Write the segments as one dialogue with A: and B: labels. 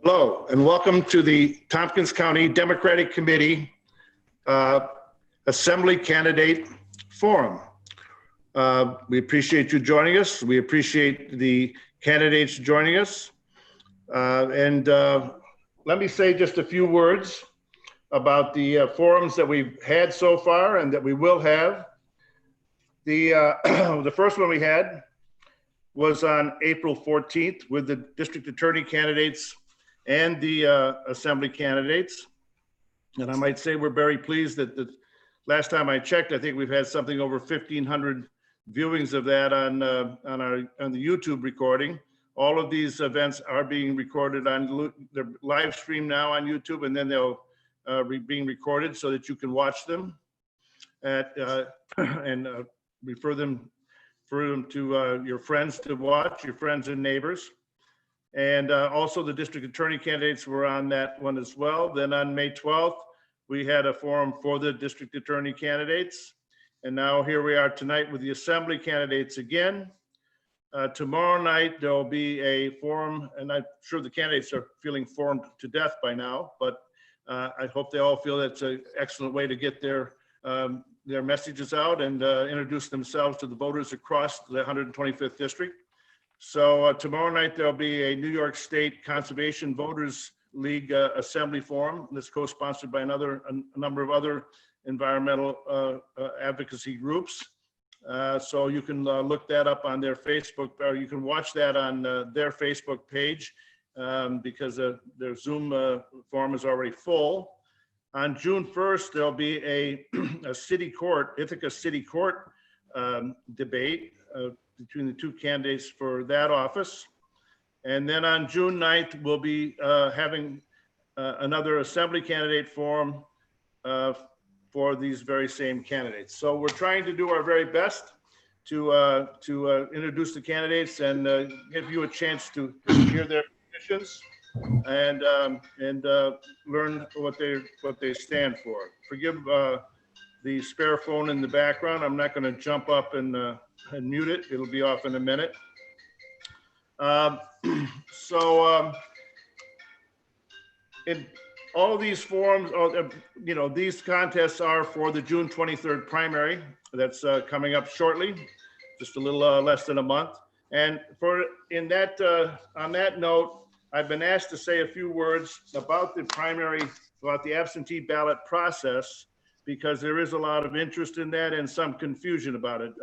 A: Hello, and welcome to the Tompkins County Democratic Committee Assembly Candidate Forum. We appreciate you joining us. We appreciate the candidates joining us. Let me say just a few words about the forums that we've had so far and that we will have. The first one we had was on April 14th with the district attorney candidates and the assembly candidates. And I might say we're very pleased that the last time I checked, I think we've had something over 1,500 viewings of that on the YouTube recording. All of these events are being recorded they're live stream now on YouTube, and then they'll be being recorded so that you can watch them and refer them to your friends to watch, your friends and neighbors. And also the district attorney candidates were on that one as well. Then on May 12th, we had a forum for the district attorney candidates. And now here we are tonight with the assembly candidates again. Tomorrow night, there'll be a forum, and I'm sure the candidates are feeling formed to death by now, but I hope they all feel that's an excellent way to get their messages out and introduce themselves to the voters across the 125th district. So tomorrow night, there'll be a New York State Conservation Voters League Assembly Forum. This co-sponsored by a number of other environmental advocacy groups. So you can look that up on their Facebook, or you can watch that on their Facebook page because their Zoom forum is already full. On June 1st, there'll be a Ithaca City Court debate between the two candidates for that office. And then on June 9th, we'll be having another assembly candidate forum for these very same candidates. So we're trying to do our very best to introduce the candidates and give you a chance to hear their positions and learn what they stand for. Forgive the spare phone in the background. I'm not going to jump up and mute it. It'll be off in a minute. In all of these forums, these contests are for the June 23rd primary that's coming up shortly, just a little less than a month. And on that note, I've been asked to say a few words about the primary, about the absentee ballot process, because there is a lot of interest in that and some confusion about it.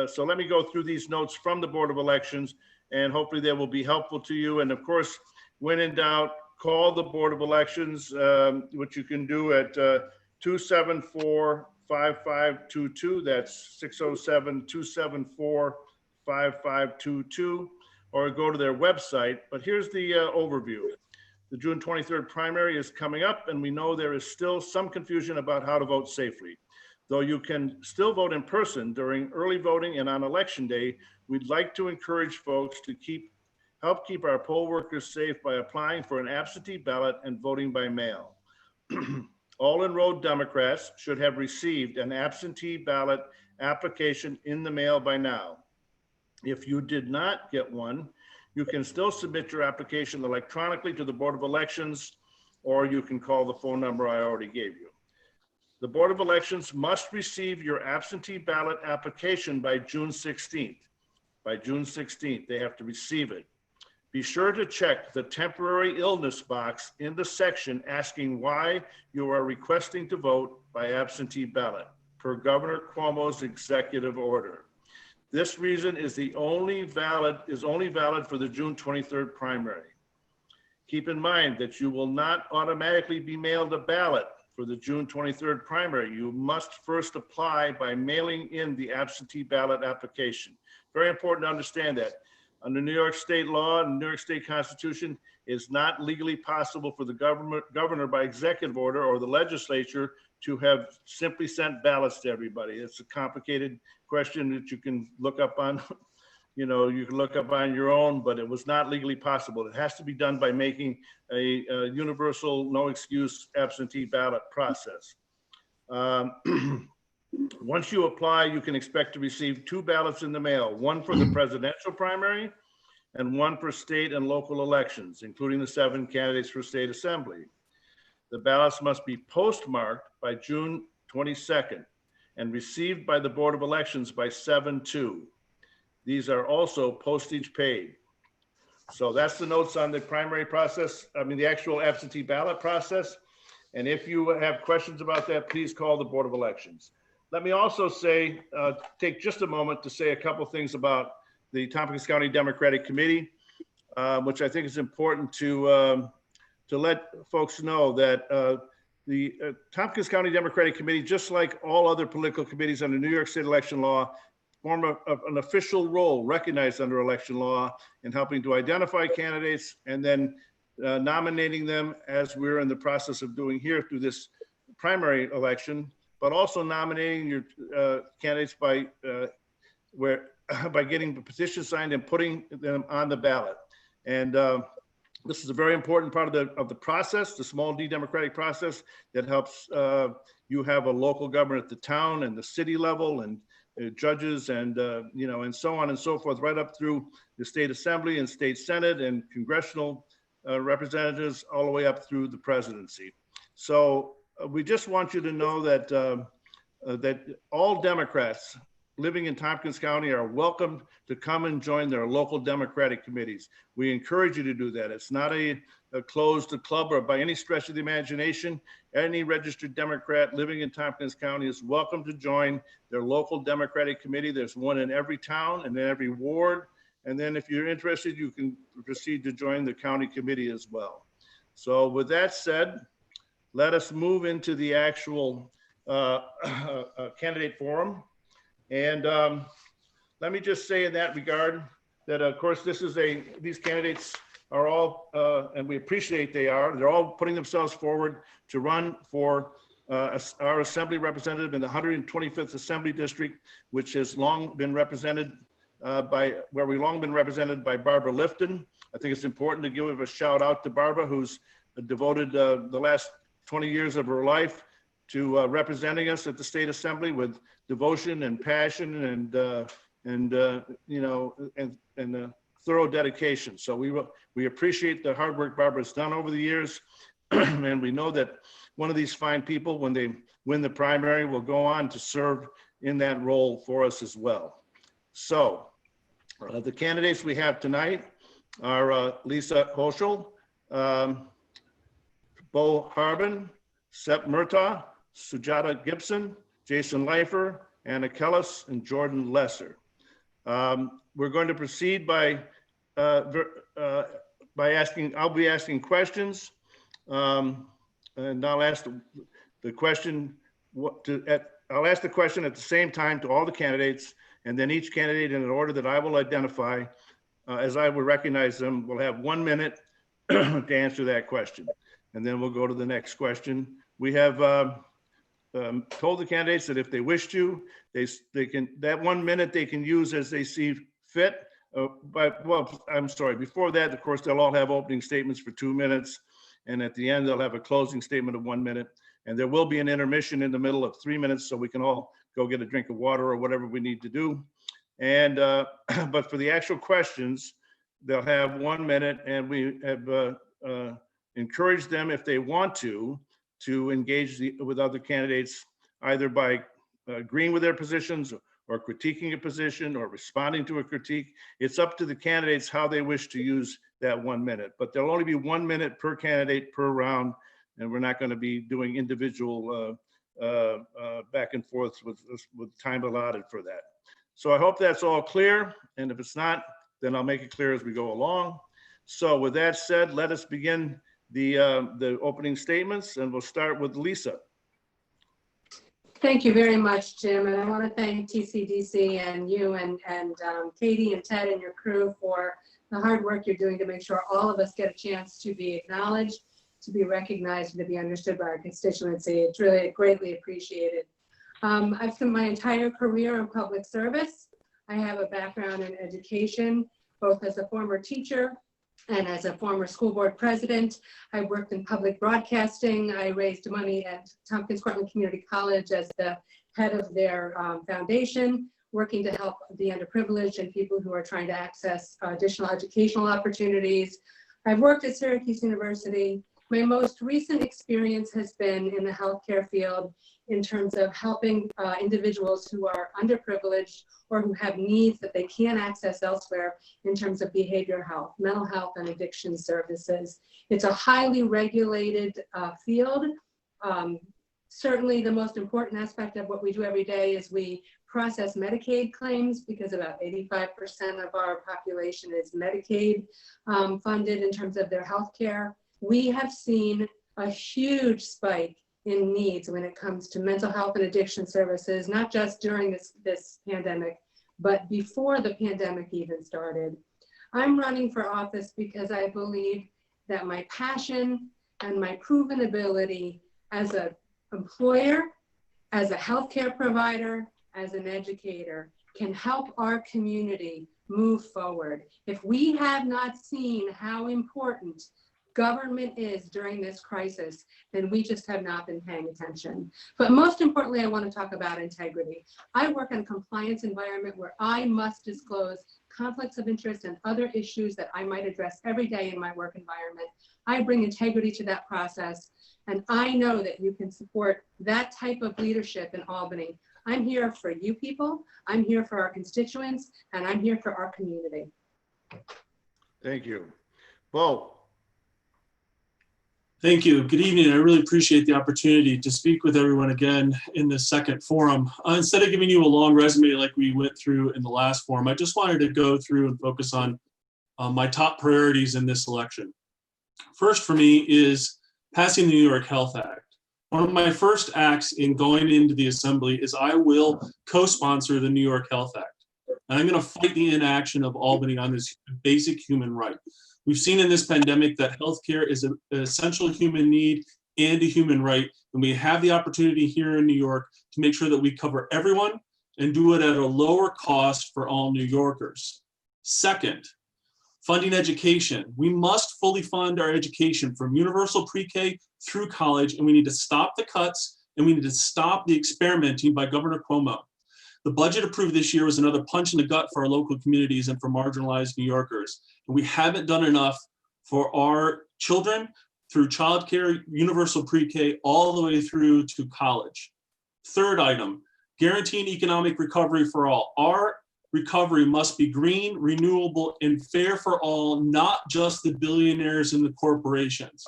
A: So let me go through these notes from the Board of Elections, and hopefully they will be helpful to you. And of course, when in doubt, call the Board of Elections, which you can do at 274-5522. That's 607-274-5522, or go to their website. But here's the overview. The June 23rd primary is coming up, and we know there is still some confusion about how to vote safely. Though you can still vote in person during early voting and on election day, we'd like to encourage folks to help keep our poll workers safe by applying for an absentee ballot and voting by mail. All enrolled Democrats should have received an absentee ballot application in the mail by now. If you did not get one, you can still submit your application electronically to the Board of Elections, or you can call the phone number I already gave you. The Board of Elections must receive your absentee ballot application by June 16th. By June 16th, they have to receive it. Be sure to check the temporary illness box in the section asking why you are requesting to vote by absentee ballot, per Governor Cuomo's executive order. This reason is only valid for the June 23rd primary. Keep in mind that you will not automatically be mailed a ballot for the June 23rd primary. You must first apply by mailing in the absentee ballot application. Very important to understand that. Under New York State law and New York State Constitution, it's not legally possible for the governor by executive order or the legislature to have simply sent ballots to everybody. It's a complicated question that you can look up on, you can look up on your own, but it was not legally possible. It has to be done by making a universal, no excuse absentee ballot process. Once you apply, you can expect to receive 2 ballots in the mail, one for the presidential primary and 1 for state and local elections, including the 7 candidates for state assembly. The ballots must be postmarked by June 22nd and received by the Board of Elections by 7/2. These are also postage paid. So that's the notes on the primary process, the actual absentee ballot process. And if you have questions about that, please call the Board of Elections. Let me also say, take just a moment to say a couple things about the Tompkins County Democratic Committee, which I think is important to let folks know that the Tompkins County Democratic Committee, just like all other political committees under New York State election law, form an official role recognized under election law in helping to identify candidates and then nominating them, as we're in the process of doing here through this primary election, but also nominating your candidates by getting the petition signed and putting them on the ballot. And this is a very important part of the process, the small d democratic process that helps you have a local government at the town and the city level and judges and and so on and so forth, right up through the state assembly and state senate and congressional representatives, all the way up through the presidency. So we just want you to know that that all Democrats living in Tompkins County are welcome to come and join their local Democratic committees. We encourage you to do that. It's not a closed club or by any stretch of the imagination. Any registered Democrat living in Tompkins County is welcome to join their local Democratic committee. There's one in every town and in every ward. And then if you're interested, you can proceed to join the county committee as well. So with that said, let us move into the actual candidate forum. And let me just say in that regard that, of course, these candidates are all, and we appreciate they're all putting themselves forward to run for our assembly representative in the 125th Assembly District, which has long been represented by Barbara Lifton. I think it's important to give a shout out to Barbara, who's devoted the last 20 years of her life to representing us at the state assembly with devotion and passion and thorough dedication. So we appreciate the hard work Barbara's done over the years, and we know that one of these fine people, when they win the primary, will go on to serve in that role for us as well. So the candidates we have tonight are Lisa Hochul, Bo Harbin, Seth Murtagh, Sujata Gibson, Jason Leifer, Anna Kellis, and Jordan Lesser. We're going to proceed by asking, I'll be asking questions, and I'll ask the question, I'll ask the question at the same time to all the candidates, and then each candidate in an order that I will identify, as I will recognize them, will have 1 minute to answer that question. And then we'll go to the next question. We have told the candidates that if they wish to, they can, that 1 minute they can use as they see fit. I'm sorry, before that, of course, they'll all have opening statements for 2 minutes. And at the end, they'll have a closing statement of 1 minute. And there will be an intermission in the middle of 3 minutes, so we can all go get a drink of water or whatever we need to do. And, but for the actual questions, they'll have 1 minute, and we have encouraged them, if they want to engage with other candidates, either by agreeing with their positions or critiquing a position or responding to a critique. It's up to the candidates how they wish to use that 1 minute, but there'll only be 1 minute per candidate per round, and we're not going to be doing individual back and forth with time allotted for that. So I hope that's all clear, and if it's not, then I'll make it clear as we go along. So with that said, let us begin the opening statements, and we'll start with Lisa.
B: Thank you very much, Jim, and I want to thank TCDC and you and Katie and Ted and your crew for the hard work you're doing to make sure all of us get a chance to be acknowledged, to be recognized, and to be understood by our constituency. It's really greatly appreciated. I've spent my entire career in public service. I have a background in education, both as a former teacher and as a former school board president. I worked in public broadcasting. I raised money at Tompkins County Community College as the head of their foundation, working to help the underprivileged and people who are trying to access additional educational opportunities. I've worked at Syracuse University. My most recent experience has been in the healthcare field in terms of helping individuals who are underprivileged or who have needs that they can't access elsewhere in terms of behavioral health, mental health, and addiction services. It's a highly regulated field. Certainly the most important aspect of what we do every day is we process Medicaid claims, because about 85% of our population is Medicaid funded in terms of their health care. We have seen a huge spike in needs when it comes to mental health and addiction services, not just during this pandemic, but before the pandemic even started. I'm running for office because I believe that my passion and my proven ability as an employer, as a healthcare provider, as an educator, can help our community move forward. If we have not seen how important government is during this crisis, then we just have not been paying attention. But most importantly, I want to talk about integrity. I work in a compliance environment where I must disclose conflicts of interest and other issues that I might address every day in my work environment. I bring integrity to that process, and I know that you can support that type of leadership in Albany. I'm here for you people, I'm here for our constituents, and I'm here for our community.
A: Thank you. Bo.
C: Thank you. Good evening. I really appreciate the opportunity to speak with everyone again in this second forum. Instead of giving you a long resume like we went through in the last forum, I just wanted to go through and focus on my top priorities in this election. First for me is passing the New York Health Act. One of my first acts in going into the assembly is I will co-sponsor the New York Health Act. And I'm going to fight the inaction of Albany on this basic human right. We've seen in this pandemic that healthcare is an essential human need and a human right. And we have the opportunity here in New York to make sure that we cover everyone and do it at a lower cost for all New Yorkers. Second, funding education. We must fully fund our education from universal pre-K through college, and we need to stop the cuts and we need to stop the experimenting by Governor Cuomo. The budget approved this year was another punch in the gut for our local communities and for marginalized New Yorkers. And we haven't done enough for our children through childcare, universal pre-K, all the way through to college. Third item, guaranteeing economic recovery for all. Our recovery must be green, renewable, and fair for all, not just the billionaires and the corporations.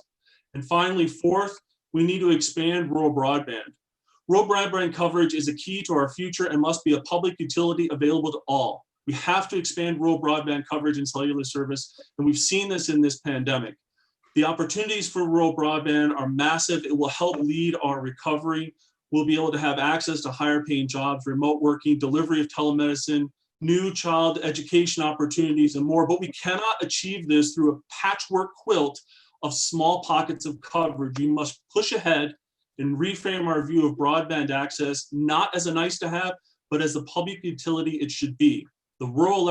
C: And finally, fourth, we need to expand rural broadband. Rural broadband coverage is a key to our future and must be a public utility available to all. We have to expand rural broadband coverage and cellular service, and we've seen this in this pandemic. The opportunities for rural broadband are massive. It will help lead our recovery. We'll be able to have access to higher paying jobs, remote working, delivery of telemedicine, new child education opportunities, and more. But we cannot achieve this through a patchwork quilt of small pockets of coverage. We must push ahead and reframe our view of broadband access, not as a nice to have, but as the public utility it should be. The Rural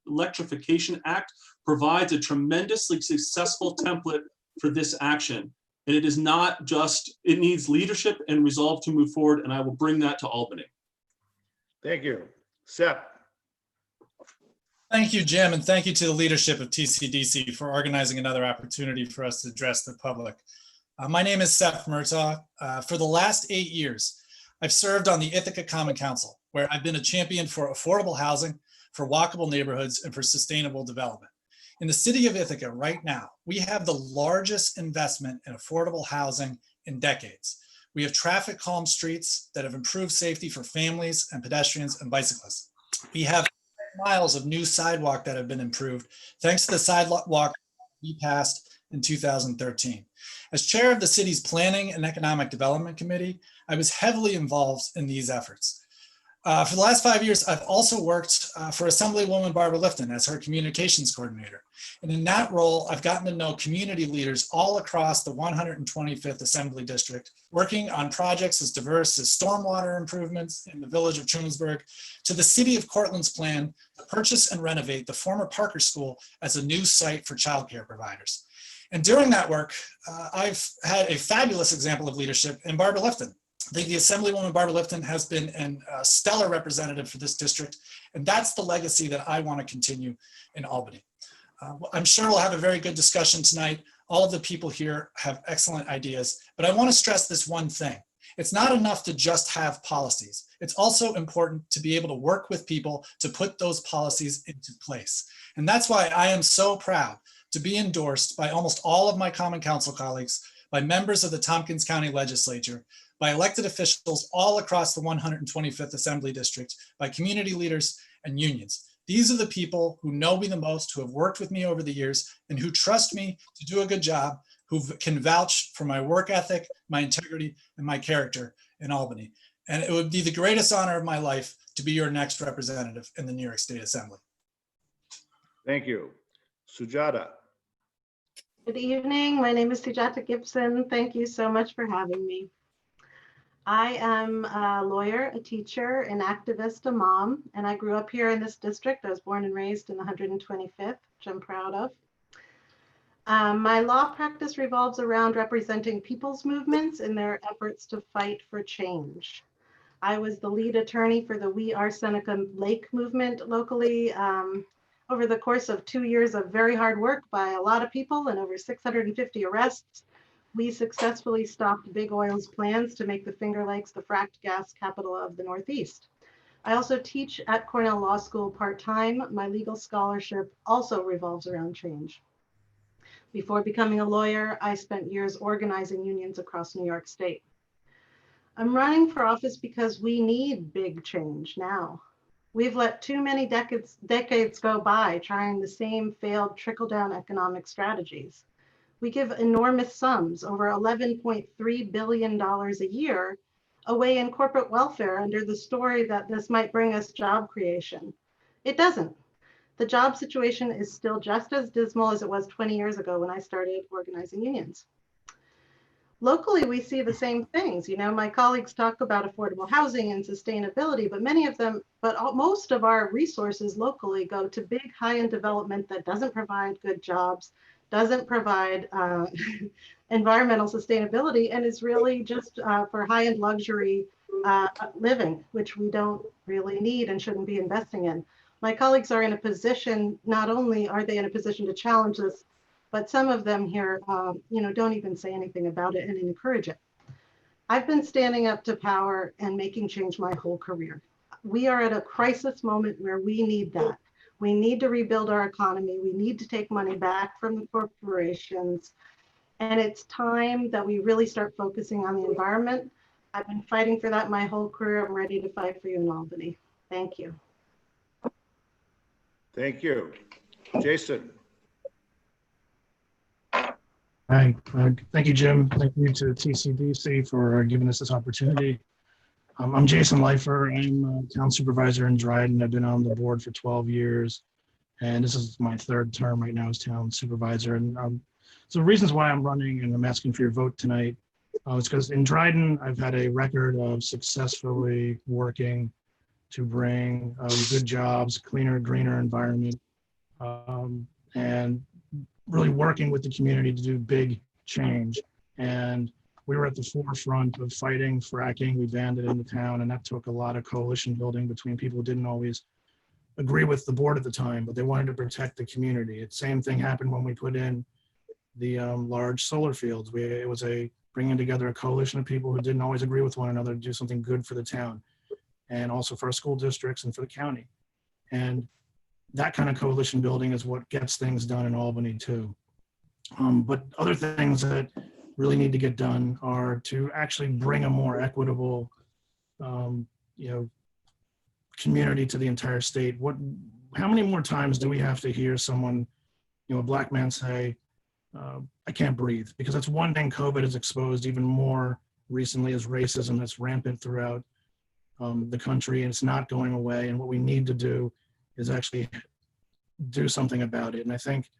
C: Electrification Act provides a tremendously successful template for this action. And it is not just, it needs leadership and resolve to move forward, and I will bring that to Albany.
A: Thank you. Seth.
D: Thank you, Jim, and thank you to the leadership of TCDC for organizing another opportunity for us to address the public. My name is Seth Murtagh. For the last 8 years, I've served on the Ithaca Common Council, where I've been a champion for affordable housing, for walkable neighborhoods, and for sustainable development. In the city of Ithaca right now, we have the largest investment in affordable housing in decades. We have traffic calm streets that have improved safety for families and pedestrians and bicyclists. We have miles of new sidewalk that have been improved thanks to the sidewalk we passed in 2013. As chair of the city's Planning and Economic Development Committee, I was heavily involved in these efforts. For the last 5 years, I've also worked for Assemblywoman Barbara Lifton as her communications coordinator. And in that role, I've gotten to know community leaders all across the 125th Assembly District, working on projects as diverse as stormwater improvements in the village of Trumansburg, to the city of Cortland's plan to purchase and renovate the former Parker School as a new site for childcare providers. And during that work, I've had a fabulous example of leadership in Barbara Lifton. I think the Assemblywoman Barbara Lifton has been a stellar representative for this district, and that's the legacy that I want to continue in Albany. I'm sure we'll have a very good discussion tonight. All of the people here have excellent ideas, but I want to stress this one thing. It's not enough to just have policies. It's also important to be able to work with people to put those policies into place. And that's why I am so proud to be endorsed by almost all of my Common Council colleagues, by members of the Tompkins County Legislature, by elected officials all across the 125th Assembly District, by community leaders and unions. These are the people who know me the most, who have worked with me over the years, and who trust me to do a good job, who can vouch for my work ethic, my integrity, and my character in Albany. And it would be the greatest honor of my life to be your next representative in the New York State Assembly.
A: Thank you. Sujata.
E: Good evening. My name is Sujata Gibson. Thank you so much for having me. I am a lawyer, a teacher, an activist, a mom, and I grew up here in this district. I was born and raised in the 125th, which I'm proud of. My law practice revolves around representing people's movements in their efforts to fight for change. I was the lead attorney for the We Are Seneca Lake movement locally over the course of 2 years of very hard work by a lot of people and over 650 arrests. We successfully stopped Big Oil's plans to make the Finger Lakes the fracked gas capital of the Northeast. I also teach at Cornell Law School part-time. My legal scholarship also revolves around change. Before becoming a lawyer, I spent years organizing unions across New York State. I'm running for office because we need big change now. We've let too many decades go by trying the same failed trickle-down economic strategies. We give enormous sums, over $11.3 billion a year, away in corporate welfare under the story that this might bring us job creation. It doesn't. The job situation is still just as dismal as it was 20 years ago when I started organizing unions. Locally, we see the same things. You know, my colleagues talk about affordable housing and sustainability, but most of our resources locally go to big high-end development that doesn't provide good jobs, doesn't provide environmental sustainability, and is really just for high-end luxury living, which we don't really need and shouldn't be investing in. My colleagues are in a position, not only are they in a position to challenge this, but some of them here, don't even say anything about it and encourage it. I've been standing up to power and making change my whole career. We are at a crisis moment where we need that. We need to rebuild our economy. We need to take money back from the corporations. And it's time that we really start focusing on the environment. I've been fighting for that my whole career. I'm ready to fight for you in Albany. Thank you.
A: Thank you. Jason.
F: Hi, thank you, Jim. Thank you to TCDC for giving us this opportunity. I'm Jason Leifer. I'm a town supervisor in Dryden. I've been on the board for 12 years, and this is my third term right now as town supervisor. And so the reasons why I'm running and I'm asking for your vote tonight is because in Dryden, I've had a record of successfully working to bring good jobs, cleaner, greener environment, and really working with the community to do big change. And we were at the forefront of fighting fracking. We banned it in the town, and that took a lot of coalition building between people who didn't always agree with the board at the time, but they wanted to protect the community. The same thing happened when we put in the large solar fields. It was a bringing together a coalition of people who didn't always agree with one another to do something good for the town, and also for our school districts and for the county. And that kind of coalition building is what gets things done in Albany too. But other things that really need to get done are to actually bring a more equitable, community to the entire state. How many more times do we have to hear someone, a black man say, I can't breathe? Because that's one thing COVID has exposed even more recently is racism that's rampant throughout the country, and it's not going away. And what we need to do is actually do something about it. And I think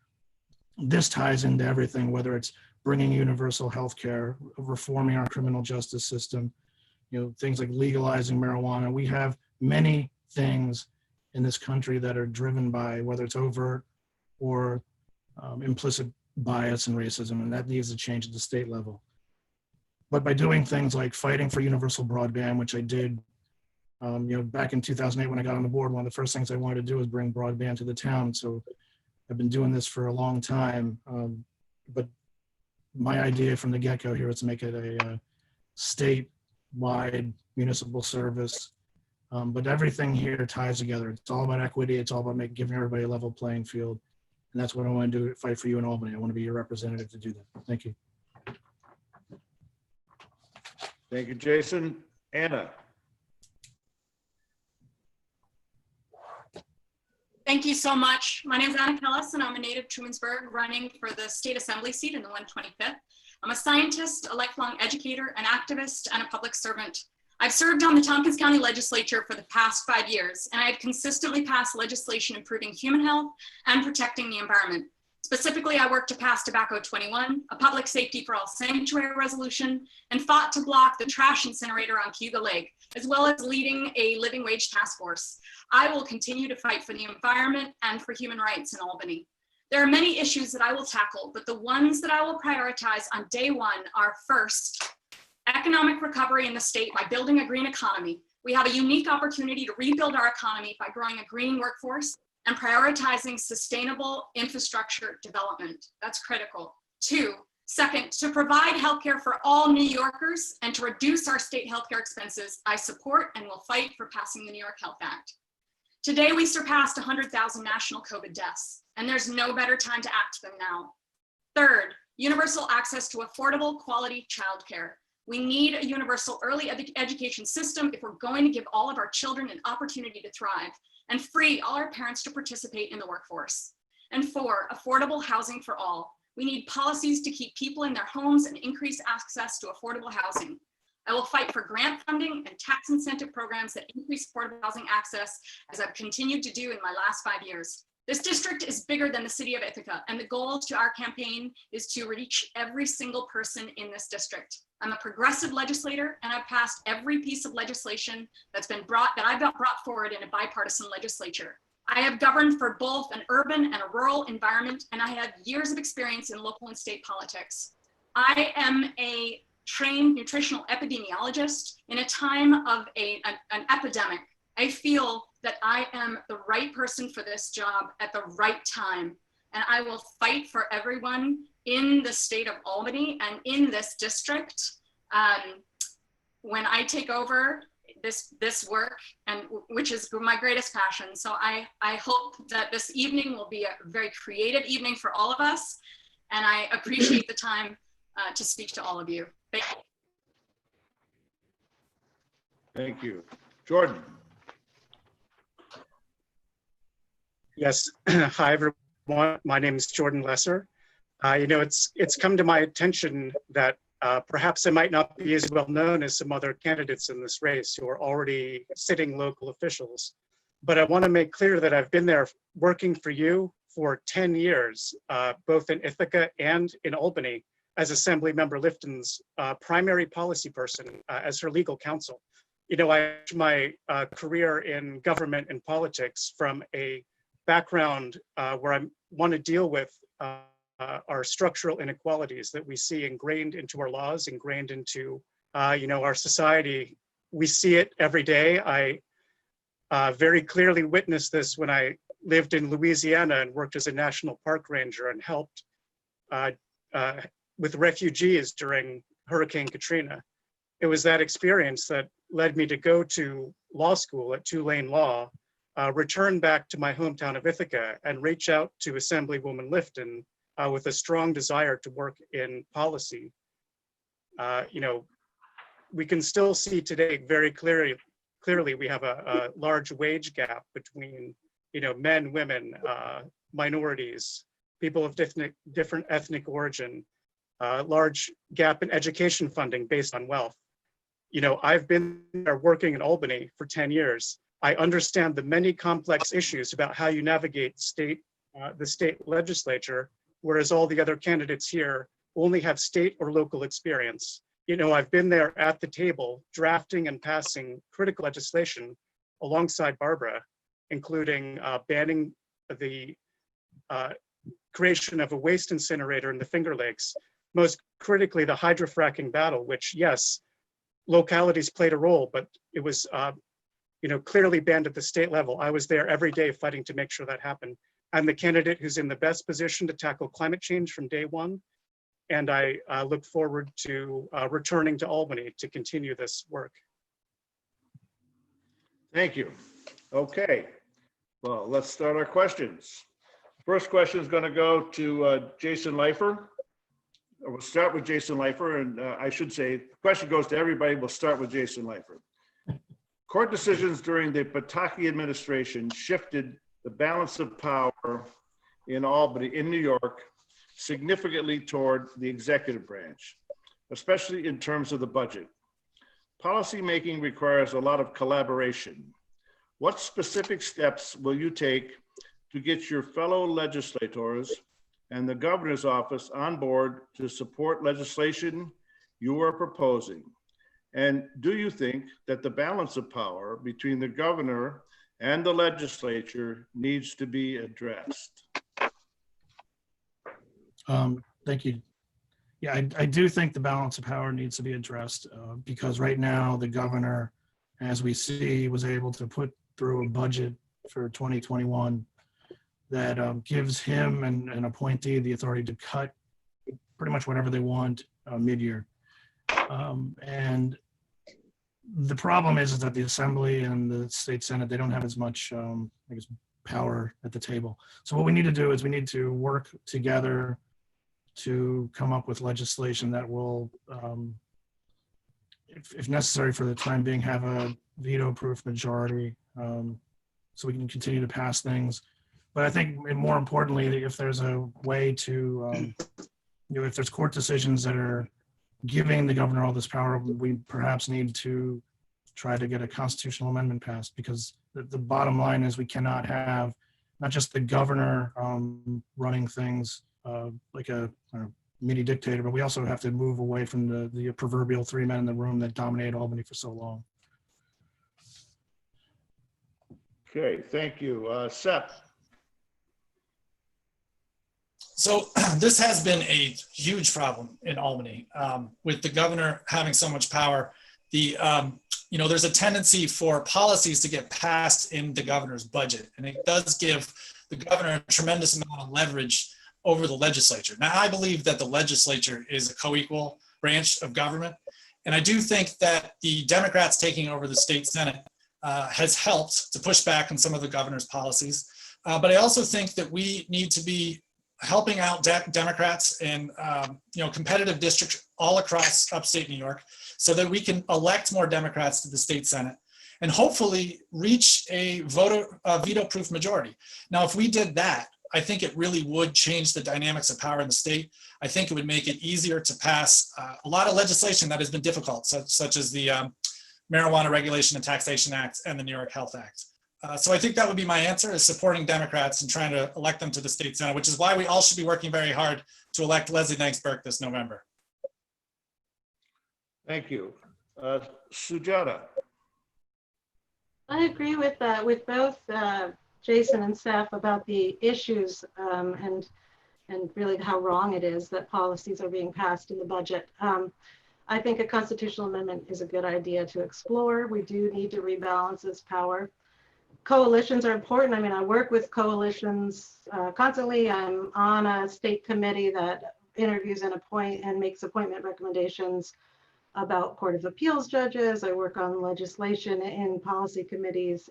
F: this ties into everything, whether it's bringing universal health care, reforming our criminal justice system, things like legalizing marijuana. We have many things in this country that are driven by whether it's overt or implicit bias and racism, and that needs to change at the state level. But by doing things like fighting for universal broadband, which I did, back in 2008 when I got on the board, one of the first things I wanted to do was bring broadband to the town. So I've been doing this for a long time. But my idea from the get-go here is to make it a state-wide municipal service. But everything here ties together. It's all about equity. It's all about giving everybody a level playing field. And that's what I want to do, fight for you in Albany. I want to be your representative to do that. Thank you.
A: Thank you, Jason. Anna.
G: Thank you so much. My name is Anna Kellis, and I'm a native Trumansburg, running for the state assembly seat in the 125th. I'm a scientist, a lifelong educator, an activist, and a public servant. I've served on the Tompkins County Legislature for the past 5 years, and I have consistently passed legislation improving human health and protecting the environment. Specifically, I worked to pass Tobacco 21, a public safety for all sanctuary resolution, and fought to block the trash incinerator on Cuba Lake, as well as leading a living wage task force. I will continue to fight for the environment and for human rights in Albany. There are many issues that I will tackle, but the ones that I will prioritize on day one are: first, economic recovery in the state by building a green economy. We have a unique opportunity to rebuild our economy by growing a green workforce and prioritizing sustainable infrastructure development. That's critical. Second, to provide healthcare for all New Yorkers and to reduce our state healthcare expenses. I support and will fight for passing the New York Health Act. Today, we surpassed 100,000 national COVID deaths, and there's no better time to act than now. Third, universal access to affordable, quality childcare. We need a universal early education system if we're going to give all of our children an opportunity to thrive, and free all our parents to participate in the workforce. And 4, affordable housing for all. We need policies to keep people in their homes and increase access to affordable housing. I will fight for grant funding and tax incentive programs that increase affordable housing access, as I've continued to do in my last 5 years. This district is bigger than the city of Ithaca, and the goal to our campaign is to reach every single person in this district. I'm a progressive legislator, and I've passed every piece of legislation that I've brought forward in a bipartisan legislature. I have governed for both an urban and a rural environment, and I have years of experience in local and state politics. I am a trained nutritional epidemiologist in a time of an epidemic. I feel that I am the right person for this job at the right time, and I will fight for everyone in the state of Albany and in this district when I take over this work, and which is my greatest passion. So I hope that this evening will be a very creative evening for all of us, and I appreciate the time to speak to all of you. Thank you.
A: Thank you. Jordan.
H: Yes. Hi, everyone. My name is Jordan Lesser. It's come to my attention that perhaps I might not be as well known as some other candidates in this race who are already sitting local officials. But I want to make clear that I've been there working for you for 10 years, both in Ithaca and in Albany, as Assemblymember Lifton's primary policy person, as her legal counsel. I started my career in government and politics from a background where I want to deal with our structural inequalities that we see ingrained into our laws, ingrained into our society. We see it every day. I very clearly witnessed this when I lived in Louisiana and worked as a national park ranger and helped with refugees during Hurricane Katrina. It was that experience that led me to go to law school at Tulane Law, return back to my hometown of Ithaca, and reach out to Assemblywoman Lifton with a strong desire to work in policy. We can still see today very clearly we have a large wage gap between men, women, minorities, people of different ethnic origin, large gap in education funding based on wealth. I've been there working in Albany for 10 years. I understand the many complex issues about how you navigate the state legislature, whereas all the other candidates here only have state or local experience. I've been there at the table drafting and passing critical legislation alongside Barbara, including banning the creation of a waste incinerator in the Finger Lakes, most critically, the hydrofracking battle, which, yes, localities played a role, but it was clearly banned at the state level. I was there every day fighting to make sure that happened. I'm the candidate who's in the best position to tackle climate change from day one. And I look forward to returning to Albany to continue this work.
A: Thank you. Okay, well, let's start our questions. First question is going to go to Jason Leifer. We'll start with Jason Leifer, and I should say, the question goes to everybody. We'll start with Jason Leifer. Court decisions during the Pataki administration shifted the balance of power in Albany, in New York, significantly toward the executive branch, especially in terms of the budget. Policymaking requires a lot of collaboration. What specific steps will you take to get your fellow legislators and the governor's office on board to support legislation you are proposing? And do you think that the balance of power between the governor and the legislature needs to be addressed?
F: Thank you. Yeah, I do think the balance of power needs to be addressed because right now the governor, as we see, was able to put through a budget for 2021 that gives him and an appointee the authority to cut pretty much whatever they want mid-year. And the problem is that the Assembly and the State Senate, they don't have as much I guess, power at the table. So what we need to do is we need to work together to come up with legislation that will, if necessary for the time being, have a veto-proof majority so we can continue to pass things. But I think more importantly, if there's a way to, if there's court decisions that are giving the governor all this power, we perhaps need to try to get a constitutional amendment passed, because the bottom line is we cannot have not just the governor running things like a mini dictator, but we also have to move away from the proverbial three men in the room that dominated Albany for so long.
A: Okay, thank you. Seth.
D: So this has been a huge problem in Albany with the governor having so much power. There's a tendency for policies to get passed in the governor's budget, and it does give the governor a tremendous amount of leverage over the legislature. Now, I believe that the legislature is a co-equal branch of government, and I do think that the Democrats taking over the state Senate has helped to push back on some of the governor's policies. But I also think that we need to be helping out Democrats in competitive districts all across upstate New York so that we can elect more Democrats to the state Senate and hopefully reach a veto-proof majority. Now, if we did that, I think it really would change the dynamics of power in the state. I think it would make it easier to pass a lot of legislation that has been difficult, such as the Marijuana Regulation and Taxation Act and the New York Health Act. So I think that would be my answer, is supporting Democrats and trying to elect them to the state Senate, which is why we all should be working very hard to elect Leslie Nanks-Burke this November.
A: Thank you. Sujata.
E: I agree with both Jason and Seth about the issues and really how wrong it is that policies are being passed in the budget. I think a constitutional amendment is a good idea to explore. We do need to rebalance this power. Coalitions are important. I mean, I work with coalitions constantly. I'm on a state committee that interviews and makes appointment recommendations about Court of Appeals judges. I work on legislation in policy committees.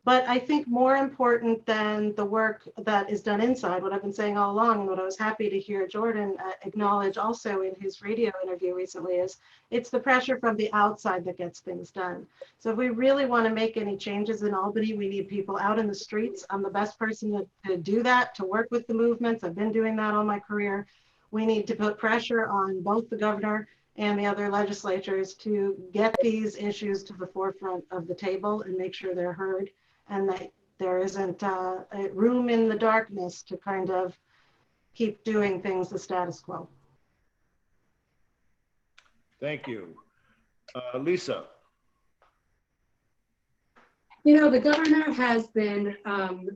E: But I think more important than the work that is done inside, what I've been saying all along, and what I was happy to hear Jordan acknowledge also in his radio interview recently, is it's the pressure from the outside that gets things done. So if we really want to make any changes in Albany, we need people out in the streets. I'm the best person to do that, to work with the movements. I've been doing that all my career. We need to put pressure on both the governor and the other legislatures to get these issues to the forefront of the table and make sure they're heard, and that there isn't a room in the darkness to kind of keep doing things the status quo.
A: Thank you. Lisa.
B: The governor has been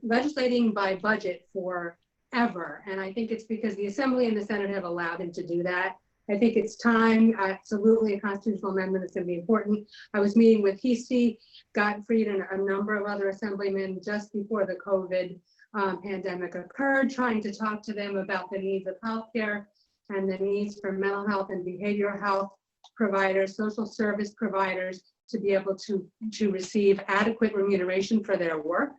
B: legislating by budget for ever. And I think it's because the Assembly and the Senate have allowed him to do that. I think it's time. Absolutely, a constitutional amendment is going to be important. I was meeting with Heastie, Gottfried, and a number of other assemblymen just before the COVID pandemic occurred, trying to talk to them about the needs of healthcare and the needs for mental health and behavioral health providers, social service providers, to be able to receive adequate remuneration for their work.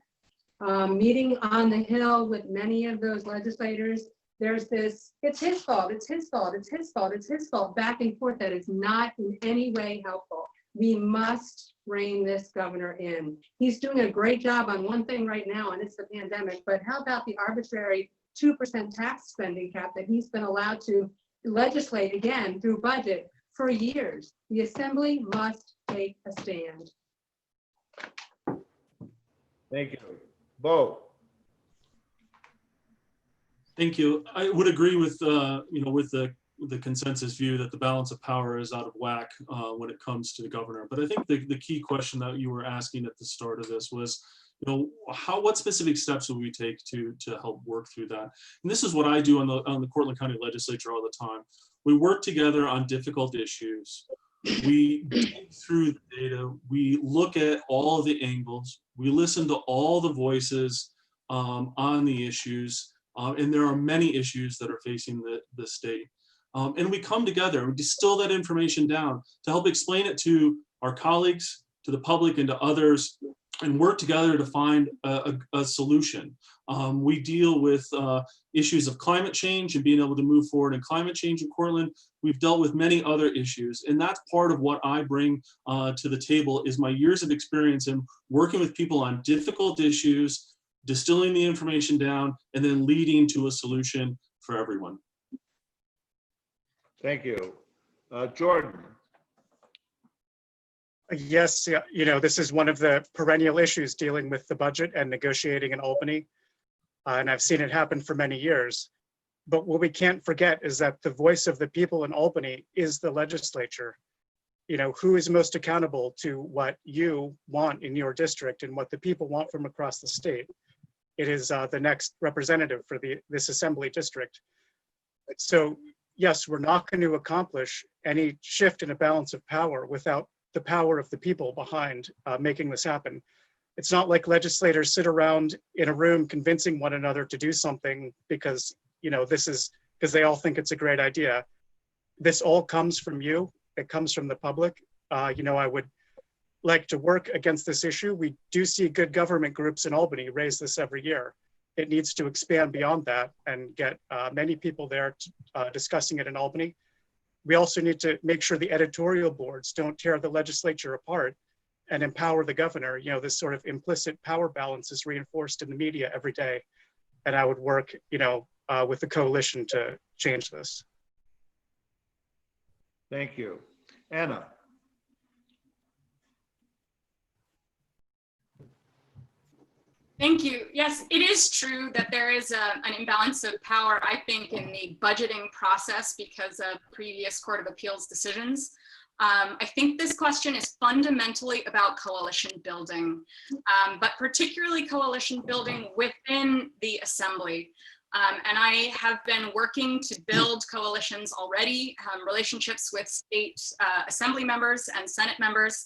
B: Meeting on the Hill with many of those legislators, there's this, it's his fault, it's his fault, it's his fault, it's his fault, back and forth that is not in any way helpful. We must rein this governor in. He's doing a great job on one thing right now, and it's the pandemic, but how about the arbitrary 2% tax spending cap that he's been allowed to legislate again through budget for years? The Assembly must take a stand.
A: Thank you. Bo.
C: Thank you. I would agree with with the consensus view that the balance of power is out of whack when it comes to the governor. But I think the key question that you were asking at the start of this was, what specific steps will we take to help work through that? And this is what I do on the Cortland County Legislature all the time. We work together on difficult issues. We dig through the data. We look at all the angles. We listen to all the voices on the issues. And there are many issues that are facing the state. And we come together and we distill that information down to help explain it to our colleagues, to the public, and to others, and work together to find a solution. We deal with issues of climate change and being able to move forward in climate change in Cortland. We've dealt with many other issues, and that's part of what I bring to the table is my years of experience in working with people on difficult issues, distilling the information down, and then leading to a solution for everyone.
A: Thank you. Jordan.
H: Yes, this is one of the perennial issues dealing with the budget and negotiating in Albany. And I've seen it happen for many years. But what we can't forget is that the voice of the people in Albany is the legislature. Who is most accountable to what you want in your district and what the people want from across the state? It is the next representative for this assembly district. So yes, we're not going to accomplish any shift in a balance of power without the power of the people behind making this happen. It's not like legislators sit around in a room convincing one another to do something because, because they all think it's a great idea. This all comes from you. It comes from the public. I would like to work against this issue. We do see good government groups in Albany raise this every year. It needs to expand beyond that and get many people there discussing it in Albany. We also need to make sure the editorial boards don't tear the legislature apart and empower the governor. This sort of implicit power balance is reinforced in the media every day. And I would work, with the coalition to change this.
A: Thank you. Anna.
G: Thank you. Yes, it is true that there is an imbalance of power, I think, in the budgeting process because of previous Court of Appeals decisions. I think this question is fundamentally about coalition building, but particularly coalition building within the Assembly. And I have been working to build coalitions already, relationships with state Assembly members and Senate members.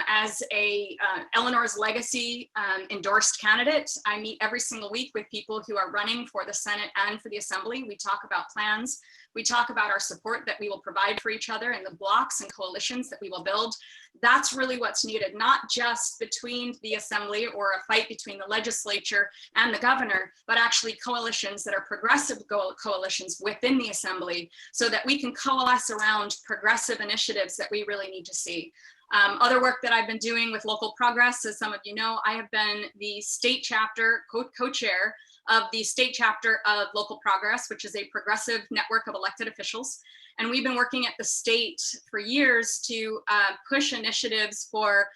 G: As a Eleanor's Legacy endorsed candidate, I meet every single week with people who are running for the Senate and for the Assembly. We talk about plans. We talk about our support that we will provide for each other and the blocks and coalitions that we will build. That's really what's needed, not just between the Assembly or a fight between the legislature and the governor, but actually coalitions that are progressive coalitions within the Assembly so that we can coalesce around progressive initiatives that we really need to see. Other work that I've been doing with Local Progress, as some of you know, I have been the state chapter co-chair of the state chapter of Local Progress, which is a progressive network of elected officials. And we've been working at the state for years to push initiatives for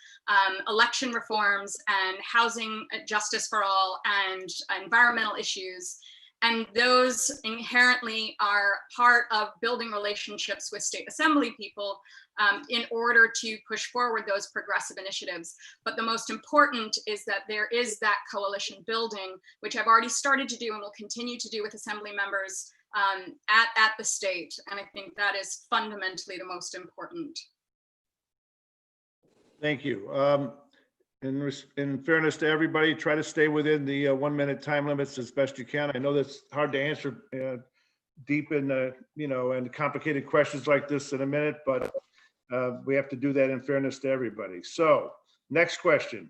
G: election reforms and housing justice for all and environmental issues. And those inherently are part of building relationships with state assembly people in order to push forward those progressive initiatives. But the most important is that there is that coalition building, which I've already started to do and will continue to do with assembly members at the state. And I think that is fundamentally the most important.
A: Thank you. In fairness to everybody, try to stay within the 1 minute time limits as best you can. I know that's hard to answer deep in, and complicated questions like this in a minute, but we have to do that in fairness to everybody. So next question.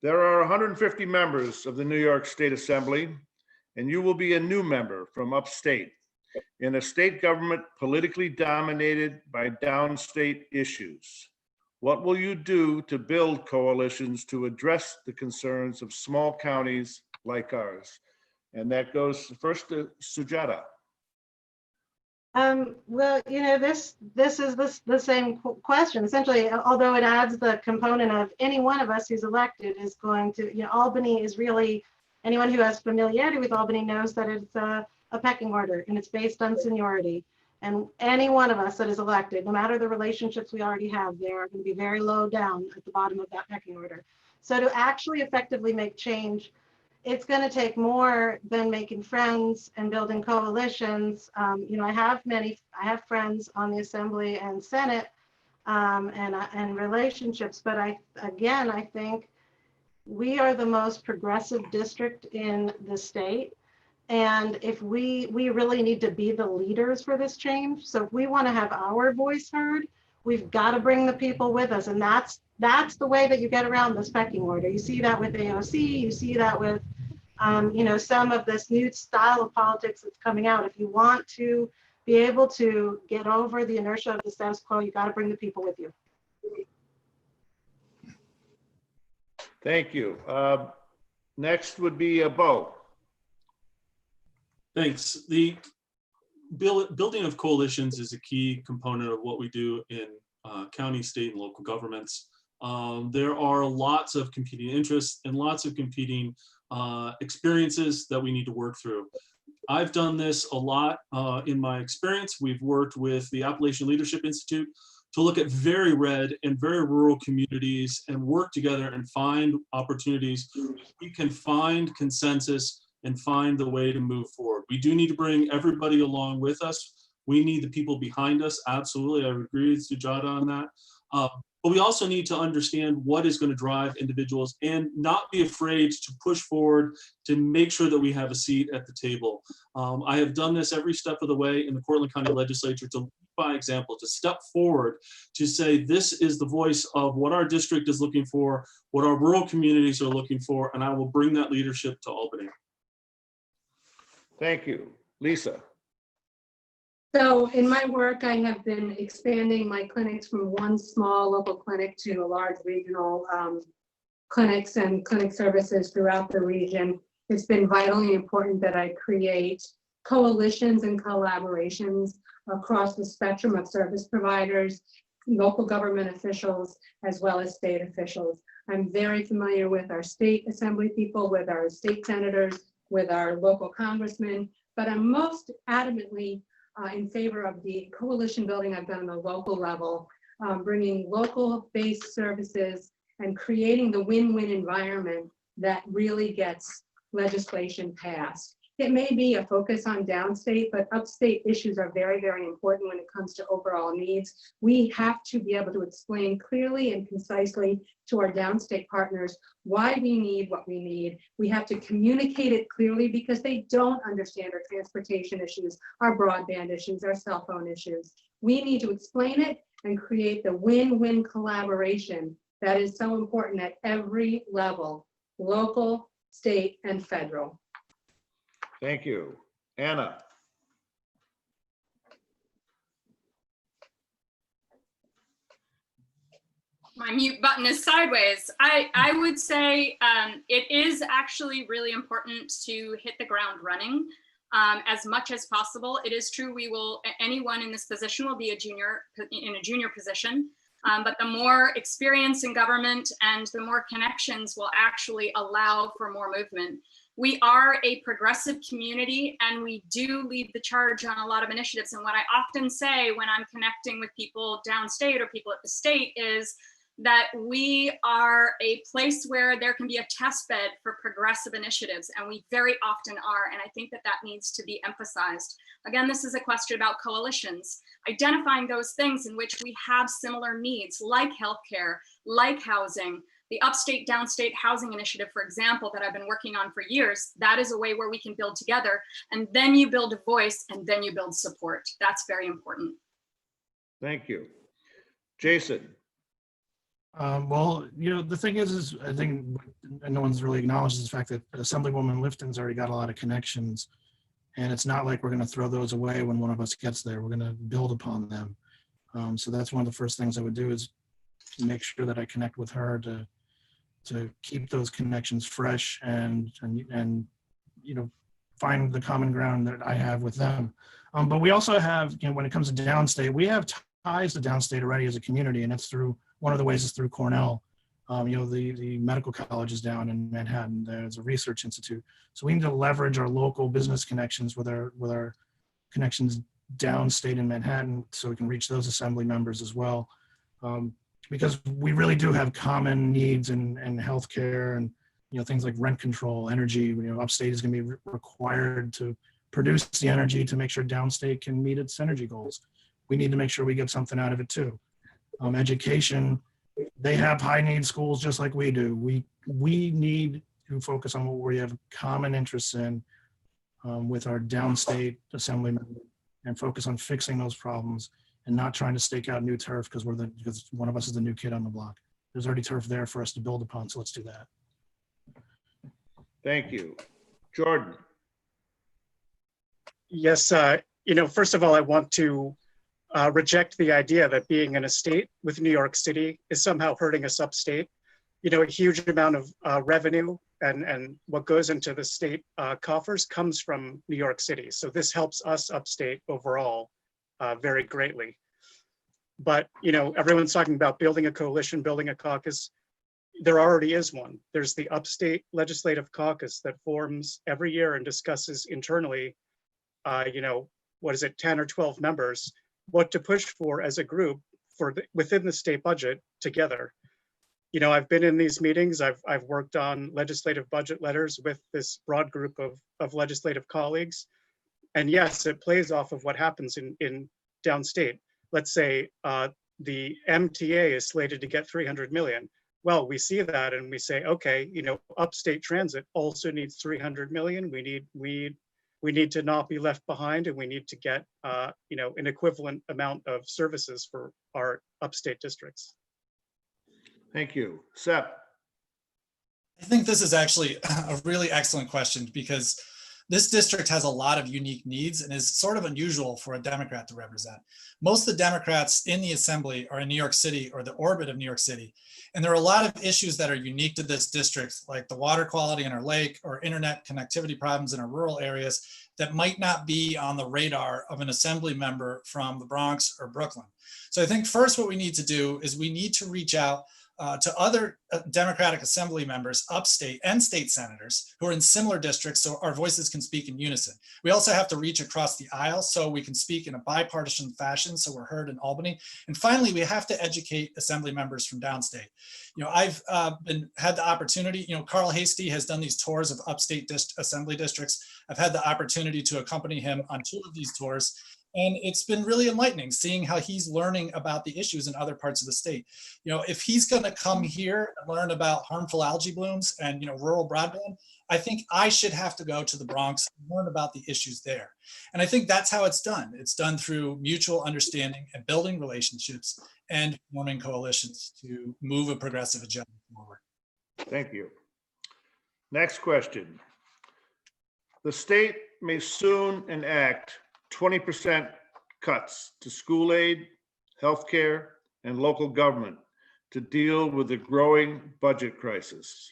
A: There are 150 members of the New York State Assembly, and you will be a new member from upstate in a state government politically dominated by downstate issues. What will you do to build coalitions to address the concerns of small counties like ours? And that goes first to Sujata.
E: Well, this is the same question. Essentially, although it adds the component of any one of us who's elected is going to, Albany is really, anyone who has familiarity with Albany knows that it's a pecking order and it's based on seniority. And any one of us that is elected, no matter the relationships we already have, they are going to be very low down at the bottom of that pecking order. So to actually effectively make change, it's going to take more than making friends and building coalitions. I have friends on the Assembly and Senate and relationships, but I think we are the most progressive district in the state. And if we really need to be the leaders for this change. So if we want to have our voice heard, we've got to bring the people with us. And that's the way that you get around this pecking order. You see that with AOC, you see that with, some of this new style of politics that's coming out. If you want to be able to get over the inertia of the status quo, you got to bring the people with you.
A: Thank you. Next would be Bo.
C: Thanks. The building of coalitions is a key component of what we do in county, state, and local governments. There are lots of competing interests and lots of competing experiences that we need to work through. I've done this a lot in my experience. We've worked with the Appalachian Leadership Institute to look at very red and very rural communities and work together and find opportunities. We can find consensus and find the way to move forward. We do need to bring everybody along with us. We need the people behind us. Absolutely, I would agree with Sujata on that. But we also need to understand what is going to drive individuals and not be afraid to push forward to make sure that we have a seat at the table. I have done this every step of the way in the Cortland County Legislature to lead by example, to step forward, to say this is the voice of what our district is looking for, what our rural communities are looking for, and I will bring that leadership to Albany.
A: Thank you. Lisa.
B: So in my work, I have been expanding my clinics from one small local clinic to a large regional clinics and clinic services throughout the region. It's been vitally important that I create coalitions and collaborations across the spectrum of service providers, local government officials, as well as state officials. I'm very familiar with our state assembly people, with our state senators, with our local congressmen, but I'm most adamantly in favor of the coalition building I've done on the local level, bringing local-based services and creating the win-win environment that really gets legislation passed. It may be a focus on downstate, but upstate issues are very, very important when it comes to overall needs. We have to be able to explain clearly and concisely to our downstate partners why we need what we need. We have to communicate it clearly because they don't understand our transportation issues, our broadband issues, our cell phone issues. We need to explain it and create the win-win collaboration that is so important at every level, local, state, and federal.
A: Thank you. Anna.
G: My mute button is sideways. I would say it is actually really important to hit the ground running as much as possible. It is true anyone in this position will be in a junior position, but the more experience in government and the more connections will actually allow for more movement. We are a progressive community and we do lead the charge on a lot of initiatives. And what I often say when I'm connecting with people downstate or people at the state is that we are a place where there can be a test bed for progressive initiatives, and we very often are. And I think that that needs to be emphasized. Again, this is a question about coalitions, identifying those things in which we have similar needs, like healthcare, like housing. The upstate downstate housing initiative, for example, that I've been working on for years, that is a way where we can build together, and then you build a voice and then you build support. That's very important.
A: Thank you. Jason.
F: Well, the thing is I think no one's really acknowledged the fact that Assemblywoman Lifton's already got a lot of connections, and it's not like we're going to throw those away when one of us gets there. We're going to build upon them. So that's one of the first things I would do, is make sure that I connect with her to keep those connections fresh and find the common ground that I have with them. But we also have, when it comes to downstate, we have ties to downstate already as a community, and it's through, one of the ways is through Cornell. The medical college is down in Manhattan. There's a research institute. So we need to leverage our local business connections with our connections downstate in Manhattan, so we can reach those assembly members as well. Because we really do have common needs in healthcare and things like rent control, energy. Upstate is going to be required to produce the energy to make sure downstate can meet its energy goals. We need to make sure we get something out of it too. Education, they have high need schools just like we do. We need to focus on what we have common interests in with our downstate assembly members, and focus on fixing those problems and not trying to stake out new turf because one of us is the new kid on the block. There's already turf there for us to build upon, so let's do that.
A: Thank you. Jordan.
H: Yes, first of all, I want to reject the idea that being in a state with New York City is somehow hurting us upstate. A huge amount of revenue and what goes into the state coffers comes from New York City. So this helps us upstate overall very greatly. But, everyone's talking about building a coalition, building a caucus. There already is one. There's the Upstate Legislative Caucus that forms every year and discusses internally, 10 or 12 members, what to push for as a group within the state budget together. I've been in these meetings. I've worked on legislative budget letters with this broad group of legislative colleagues. And yes, it plays off of what happens in downstate. Let's say the MTA is slated to get 300 million. Well, we see that and we say, okay, upstate transit also needs 300 million. We need to not be left behind, and we need to get an equivalent amount of services for our upstate districts.
A: Thank you. Seth.
D: I think this is actually a really excellent question, because this district has a lot of unique needs and is sort of unusual for a Democrat to represent. Most of the Democrats in the assembly are in New York City or the orbit of New York City. And there are a lot of issues that are unique to this district, like the water quality in our lake or internet connectivity problems in our rural areas that might not be on the radar of an assembly member from the Bronx or Brooklyn. So I think first what we need to do is we need to reach out to other Democratic Assembly members, upstate and state senators who are in similar districts, so our voices can speak in unison. We also have to reach across the aisle so we can speak in a bipartisan fashion so we're heard in Albany. And finally, we have to educate Assembly members from downstate. I've had the opportunity, Carl Hastie has done these tours of upstate Assembly districts. I've had the opportunity to accompany him on 2 of these tours. And it's been really enlightening seeing how he's learning about the issues in other parts of the state. If he's going to come here and learn about harmful algae blooms and rural broadband, I think I should have to go to the Bronx and learn about the issues there. And I think that's how it's done. It's done through mutual understanding and building relationships and forming coalitions to move a progressive agenda forward.
A: Thank you. Next question. The state may soon enact 20% cuts to school aid, healthcare, and local government to deal with the growing budget crisis.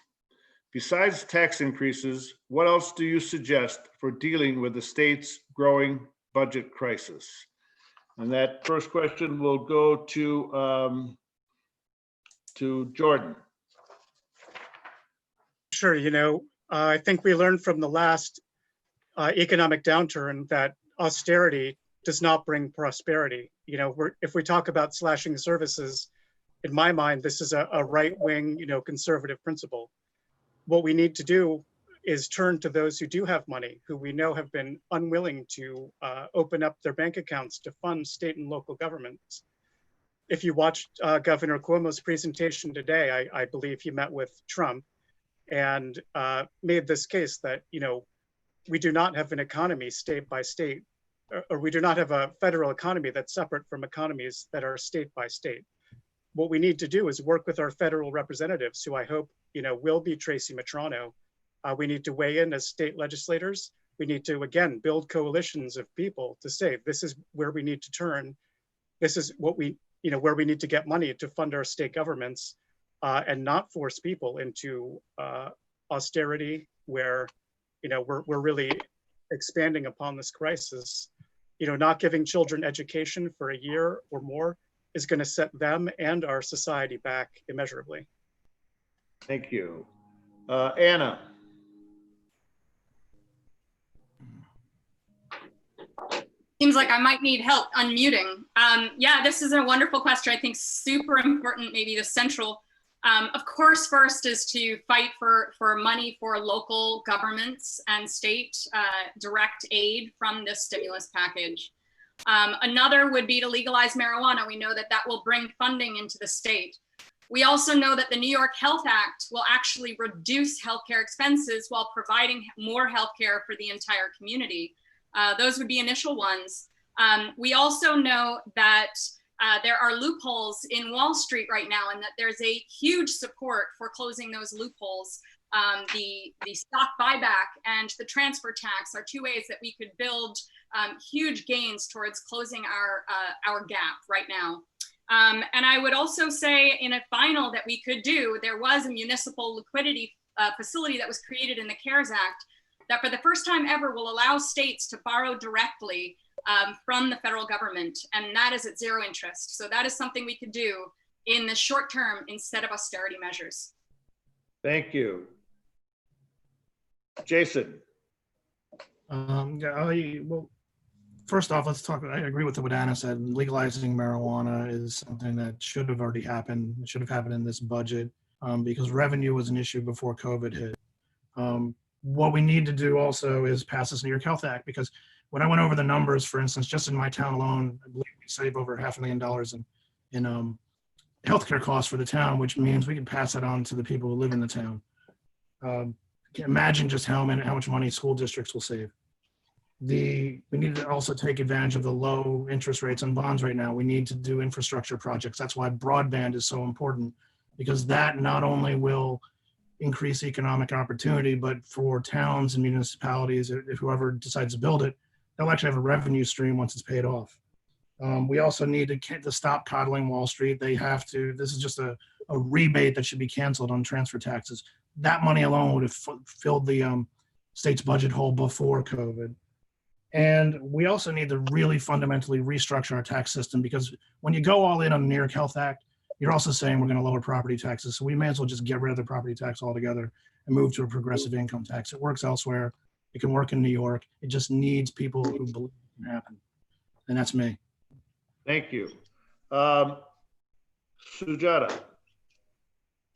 A: Besides tax increases, what else do you suggest for dealing with the state's growing budget crisis? And that first question will go to Jordan.
H: Sure, I think we learned from the last economic downturn that austerity does not bring prosperity. You know, if we talk about slashing services, in my mind, this is a right-wing, conservative principle. What we need to do is turn to those who do have money, who we know have been unwilling to open up their bank accounts to fund state and local governments. If you watched Governor Cuomo's presentation today, I believe he met with Trump and made this case that, we do not have an economy state by state, or we do not have a federal economy that's separate from economies that are state by state. What we need to do is work with our federal representatives, who I hope, will be Tracy Matrano. We need to weigh in as state legislators. We need to, again, build coalitions of people to say, this is where we need to turn. This is what we, where we need to get money to fund our state governments and not force people into austerity where, we're really expanding upon this crisis. Not giving children education for a year or more is going to set them and our society back immeasurably.
A: Thank you. Anna.
G: Seems like I might need help unmuting. Yeah, this is a wonderful question. I think super important, maybe the central. Of course, first is to fight for money for local governments and state direct aid from this stimulus package. Another would be to legalize marijuana. We know that will bring funding into the state. We also know that the New York Health Act will actually reduce healthcare expenses while providing more healthcare for the entire community. Those would be initial ones. We also know that there are loopholes in Wall Street right now, and that there's a huge support for closing those loopholes. The stock buyback and the transfer tax are two ways that we could build huge gains towards closing our gap right now. And I would also say in a final that we could do, there was a municipal liquidity facility that was created in the CARES Act that for the first time ever will allow states to borrow directly from the federal government, and that is at zero interest. So that is something we could do in the short term instead of austerity measures.
A: Thank you. Jason.
F: Well, first off, let's talk. I agree with what Anna said. Legalizing marijuana is something that should have already happened. It should have happened in this budget because revenue was an issue before COVID hit. What we need to do also is pass this New York Health Act, because when I went over the numbers, for instance, just in my town alone, I believe we save over $500,000 in healthcare costs for the town, which means we can pass that on to the people who live in the town. Imagine just how much money school districts will save. We need to also take advantage of the low interest rates on bonds right now. We need to do infrastructure projects. That's why broadband is so important, because that not only will increase economic opportunity, but for towns and municipalities, if whoever decides to build it, they'll actually have a revenue stream once it's paid off. We also need to stop coddling Wall Street. This is just a rebate that should be canceled on transfer taxes. That money alone would have filled the state's budget hole before COVID. And we also need to really fundamentally restructure our tax system, because when you go all in on the New York Health Act, you're also saying we're going to lower property taxes. So we may as well just get rid of the property tax altogether and move to a progressive income tax. It works elsewhere. It can work in New York. It just needs people who believe it can happen. And that's me.
A: Thank you. Sujata.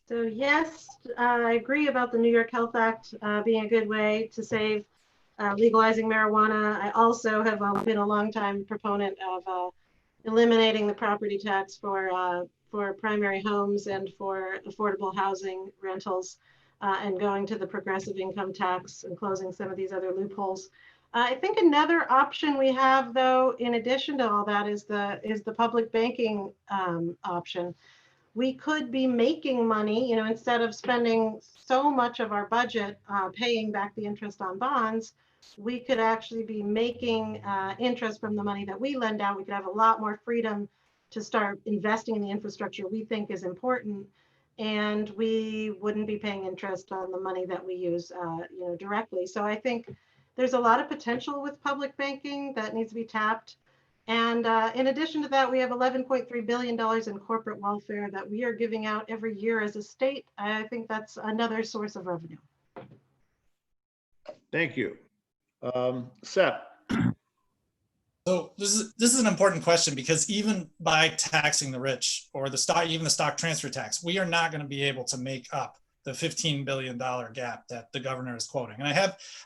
E: So yes, I agree about the New York Health Act being a good way to save legalizing marijuana. I also have been a long time proponent of eliminating the property tax for primary homes and for affordable housing rentals, and going to the progressive income tax and closing some of these other loopholes. I think another option we have, though, in addition to all that, is the public banking option. We could be making money, instead of spending so much of our budget paying back the interest on bonds, we could actually be making interest from the money that we lend out. We could have a lot more freedom to start investing in the infrastructure we think is important, and we wouldn't be paying interest on the money that we use directly. So I think there's a lot of potential with public banking that needs to be tapped. And in addition to that, we have $11.3 billion in corporate welfare that we are giving out every year as a state. I think that's another source of revenue.
A: Thank you. Seth?
D: So this is an important question, because even by taxing the rich, or even the stock transfer tax, we are not going to be able to make up the $15 billion gap that the governor is quoting. And I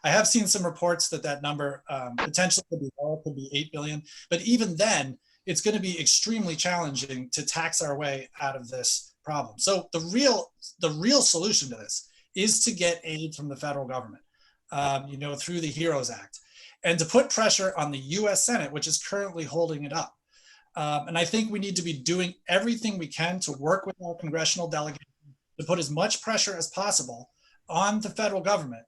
D: have seen some reports that number potentially could be lower, could be 8 billion. But even then, it's going to be extremely challenging to tax our way out of this problem. So the real solution to this is to get aid from the federal government, through the HEROES Act, and to put pressure on the US Senate, which is currently holding it up. And I think we need to be doing everything we can to work with our congressional delegation to put as much pressure as possible on the federal government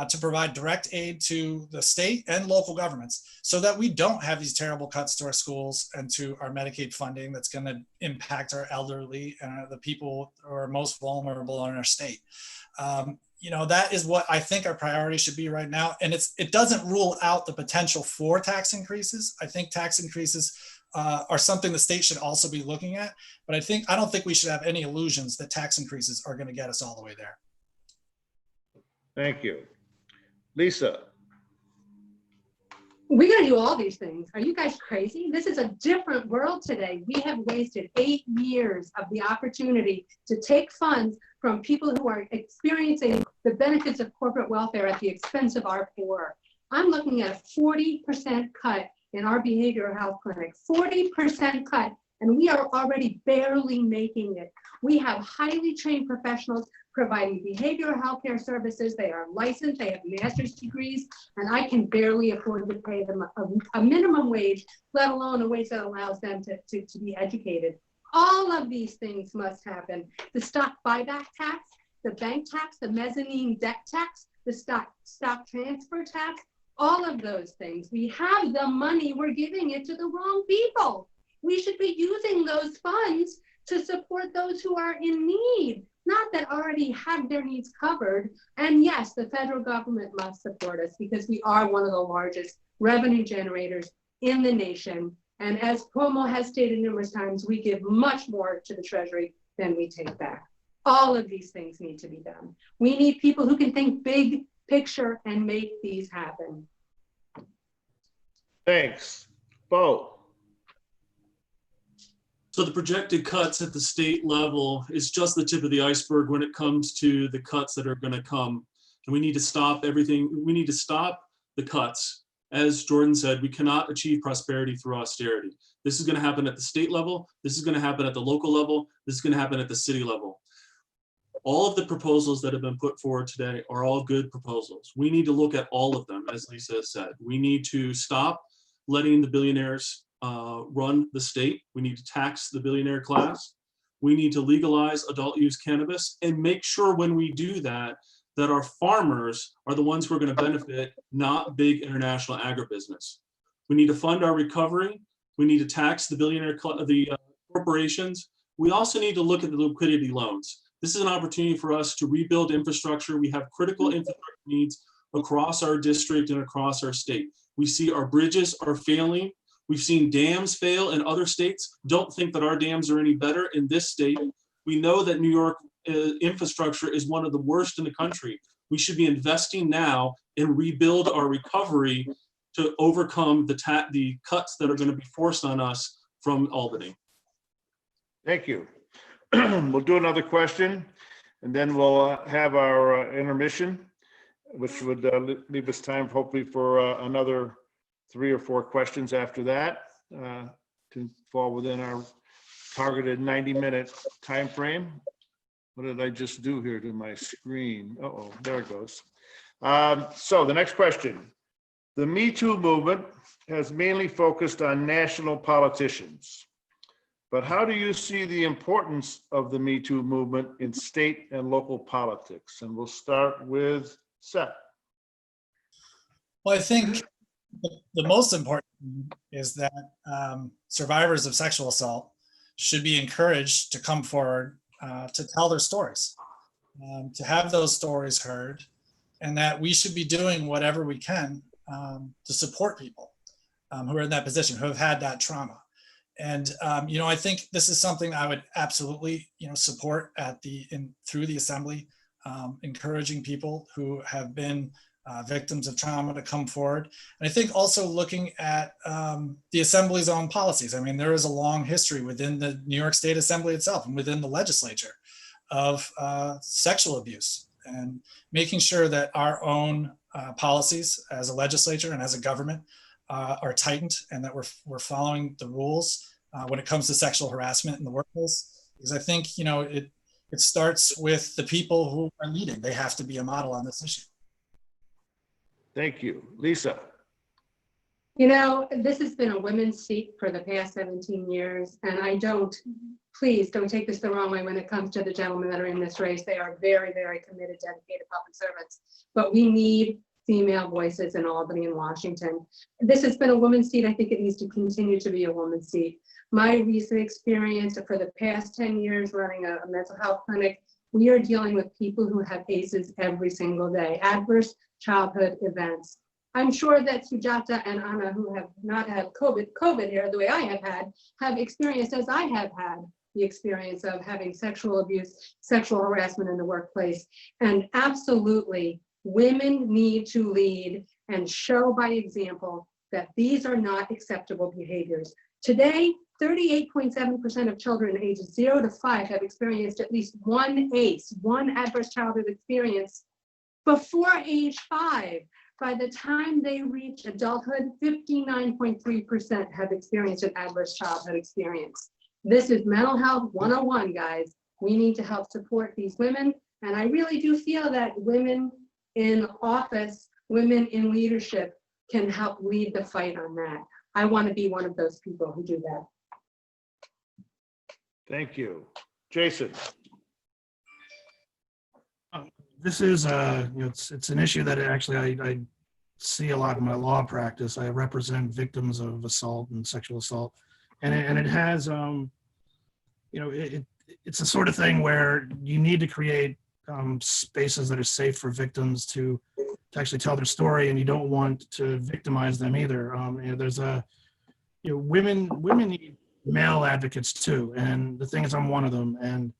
D: to provide direct aid to the state and local governments, so that we don't have these terrible cuts to our schools and to our Medicaid funding that's going to impact our elderly and the people who are most vulnerable in our state. That is what I think our priority should be right now. And it doesn't rule out the potential for tax increases. I think tax increases are something the state should also be looking at. But I don't think we should have any illusions that tax increases are going to get us all the way there.
A: Thank you. Lisa?
B: We got to do all these things. Are you guys crazy? This is a different world today. We have wasted 8 years of the opportunity to take funds from people who are experiencing the benefits of corporate welfare at the expense of our poor. I'm looking at a 40% cut in our behavioral health clinic, 40% cut, and we are already barely making it. We have highly trained professionals providing behavioral health care services. They are licensed, they have master's degrees, and I can barely afford to pay them a minimum wage, let alone a wage that allows them to be educated. All of these things must happen. The stock buyback tax, the bank tax, the mezzanine debt tax, the stock transfer tax, all of those things. We have the money, we're giving it to the wrong people. We should be using those funds to support those who are in need, not that already have their needs covered. And yes, the federal government must support us, because we are one of the largest revenue generators in the nation. And as Cuomo has stated numerous times, we give much more to the Treasury than we take back. All of these things need to be done. We need people who can think big picture and make these happen.
A: Thanks. Bo?
C: So the projected cuts at the state level is just the tip of the iceberg when it comes to the cuts that are going to come. And we need to stop everything. We need to stop the cuts. As Jordan said, we cannot achieve prosperity through austerity. This is going to happen at the state level. This is going to happen at the local level. This is going to happen at the city level. All of the proposals that have been put forward today are all good proposals. We need to look at all of them, as Lisa said. We need to stop letting the billionaires run the state. We need to tax the billionaire class. We need to legalize adult use cannabis, and make sure when we do that, that our farmers are the ones who are going to benefit, not big international agribusiness. We need to fund our recovery. We need to tax the billionaire, corporations. We also need to look at the liquidity loans. This is an opportunity for us to rebuild infrastructure. We have critical infrastructure needs across our district and across our state. We see our bridges are failing. We've seen dams fail in other states. Don't think that our dams are any better in this state. We know that New York infrastructure is one of the worst in the country. We should be investing now and rebuild our recovery to overcome the cuts that are going to be forced on us from Albany.
A: Thank you. We'll do another question, and then we'll have our intermission, which would leave us time hopefully for another 3 or 4 questions after that to fall within our targeted 90-minute time frame. What did I just do here to my screen? Uh-oh, there it goes. So the next question. The Me Too movement has mainly focused on national politicians, but how do you see the importance of the Me Too movement in state and local politics? And we'll start with Seth.
D: Well, I think the most important is that survivors of sexual assault should be encouraged to come forward to tell their stories, to have those stories heard, and that we should be doing whatever we can to support people who are in that position, who have had that trauma. And I think this is something I would absolutely support through the assembly, encouraging people who have been victims of trauma to come forward. And I think also looking at the Assembly's own policies. I mean, there is a long history within the New York State Assembly itself and within the legislature of sexual abuse, and making sure that our own policies as a legislature and as a government are tightened, and that we're following the rules when it comes to sexual harassment in the workplace. Because I think, it starts with the people who are leading. They have to be a model on this issue.
A: Thank you. Lisa.
B: This has been a women's seat for the past 17 years, and please don't take this the wrong way when it comes to the gentlemen that are in this race. They are very, very committed, dedicated public servants, but we need female voices in Albany and Washington. This has been a woman's seat. I think it needs to continue to be a woman's seat. My recent experience for the past 10 years running a mental health clinic, we are dealing with people who have ACEs every single day, adverse childhood events. I'm sure that Sujata and Anna, who have not had COVID here the way I have experienced, as I have had the experience of having sexual abuse, sexual harassment in the workplace. And absolutely, women need to lead and show by example that these are not acceptable behaviors. Today, 38.7% of children ages 0 to 5 have experienced at least one ACE, one adverse childhood experience, before age 5. By the time they reach adulthood, 59.3% have experienced an adverse childhood experience. This is mental health 101, guys. We need to help support these women. And I really do feel that women in office, women in leadership can help lead the fight on that. I want to be one of those people who do that.
A: Thank you. Jason.
F: This is it's an issue that actually I see a lot in my law practice. I represent victims of assault and sexual assault, and it has it's the sort of thing where you need to create spaces that are safe for victims to actually tell their story, and you don't want to victimize them either. There's women need male advocates too, and the thing is, I'm one of them. And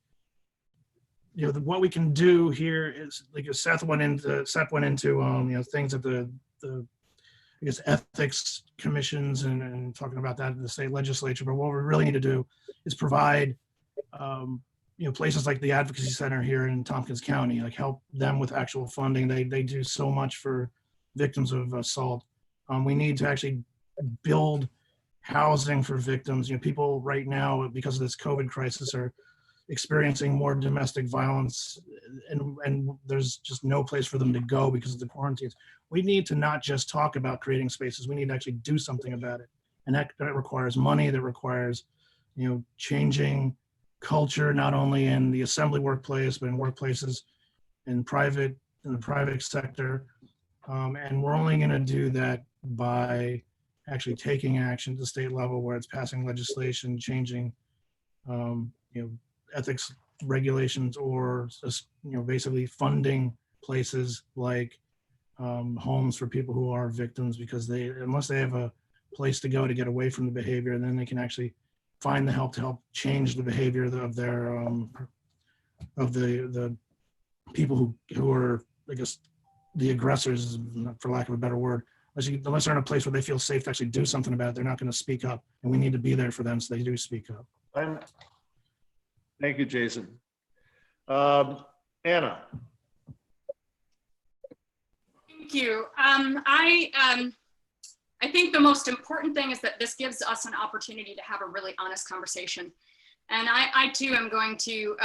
F: what we can do here is, like Seth went into things at the I guess ethics commissions and talking about that in the state legislature. But what we really need to do is provide places like the Advocacy Center here in Tompkins County, like help them with actual funding. They do so much for victims of assault. We need to actually build housing for victims. People right now, because of this COVID crisis, are experiencing more domestic violence, and there's just no place for them to go because of the quarantines. We need to not just talk about creating spaces, we need to actually do something about it. And that requires money, that requires, changing culture, not only in the assembly workplace, but in workplaces in the private sector. And we're only going to do that by actually taking action at the state level, where it's passing legislation, changing, ethics regulations, or just, basically funding places like homes for people who are victims, because unless they have a place to go to get away from the behavior, then they can actually find the help to help change the behavior of their of the people who are, I guess, the aggressors, for lack of a better word. Unless they're in a place where they feel safe to actually do something about it, they're not going to speak up, and we need to be there for them so they do speak up.
A: Thank you, Jason. Anna.
G: Thank you. I think the most important thing is that this gives us an opportunity to have a really honest conversation. And I too am going to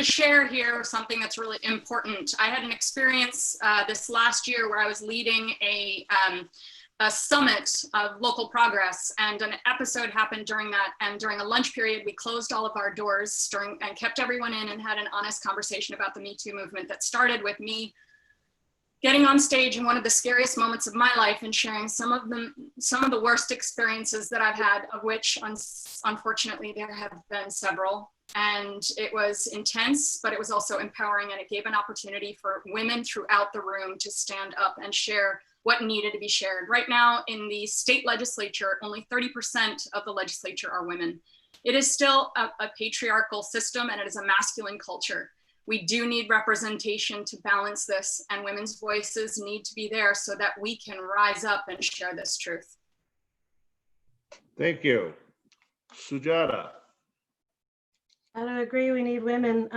G: share here something that's really important. I had an experience this last year where I was leading a summit of local progress, and an episode happened during that. And during a lunch period, we closed all of our doors and kept everyone in and had an honest conversation about the Me Too movement that started with me getting on stage in one of the scariest moments of my life and sharing some of the worst experiences that I've had, of which unfortunately there have been several. And it was intense, but it was also empowering, and it gave an opportunity for women throughout the room to stand up and share what needed to be shared. Right now in the state legislature, only 30% of the legislature are women. It is still a patriarchal system, and it is a masculine culture. We do need representation to balance this, and women's voices need to be there so that we can rise up and share this truth.
A: Thank you. Sujata.
E: I agree, we need women.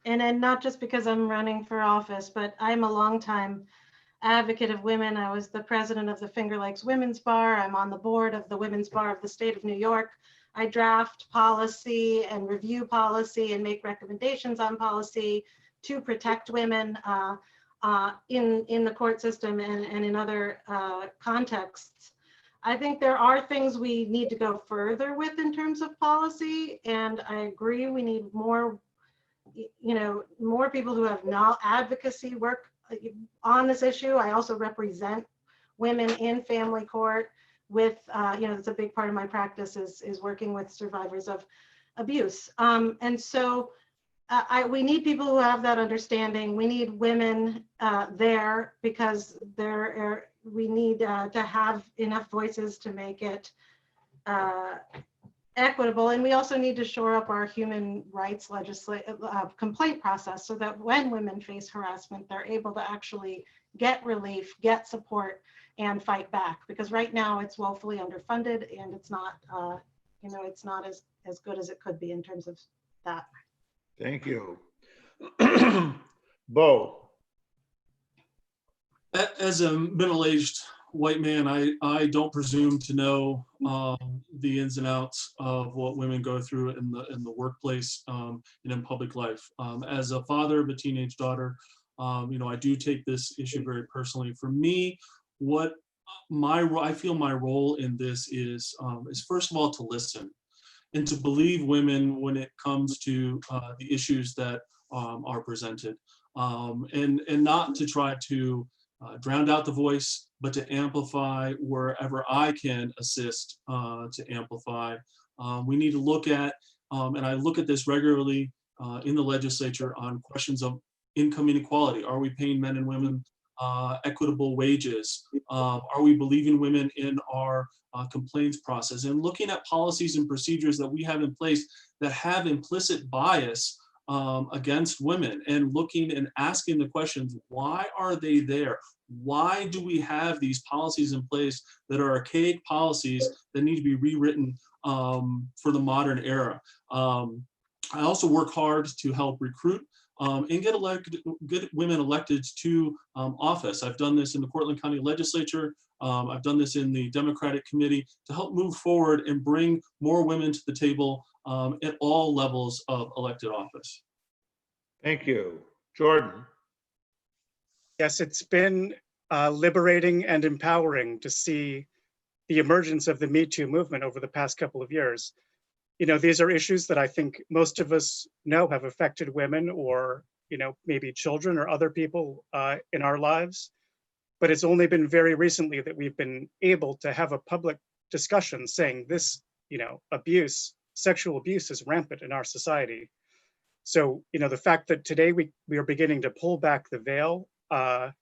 E: And not just because I'm running for office, but I'm a longtime advocate of women. I was the president of the Finger Lakes Women's Bar. I'm on the board of the Women's Bar of the state of New York. I draft policy and review policy and make recommendations on policy to protect women in the court system and in other contexts. I think there are things we need to go further with in terms of policy, and I agree we need more, more people who have advocacy work on this issue. I also represent women in family court with, it's a big part of my practice is working with survivors of abuse. And so we need people who have that understanding. We need women there because we need to have enough voices to make it equitable. And we also need to shore up our human rights complaint process so that when women face harassment, they're able to actually get relief, get support, and fight back. Because right now it's woefully underfunded and it's not, it's not as good as it could be in terms of that.
A: Thank you. Bo.
C: As a middle-aged white man, I don't presume to know the ins and outs of what women go through in the workplace and in public life. As a father of a teenage daughter, I do take this issue very personally. For me, I feel my role in this is first of all to listen and to believe women when it comes to the issues that are presented, and not to try to drown out the voice, but to amplify wherever I can assist to amplify. We need to look at, and I look at this regularly in the legislature on questions of income inequality. Are we paying men and women equitable wages? Are we believing women in our complaints process? And looking at policies and procedures that we have in place that have implicit bias against women, and looking and asking the questions, why are they there? Why do we have these policies in place that are archaic policies that need to be rewritten for the modern era? I also work hard to help recruit and get women elected to office. I've done this in the Portland County Legislature. I've done this in the Democratic Committee to help move forward and bring more women to the table at all levels of elected office.
A: Thank you. Jordan.
H: Yes, it's been liberating and empowering to see the emergence of the Me Too movement over the past couple of years. These are issues that I think most of us know have affected women or, maybe children or other people in our lives. But it's only been very recently that we've been able to have a public discussion saying this, abuse, sexual abuse is rampant in our society. So, the fact that today we are beginning to pull back the veil, I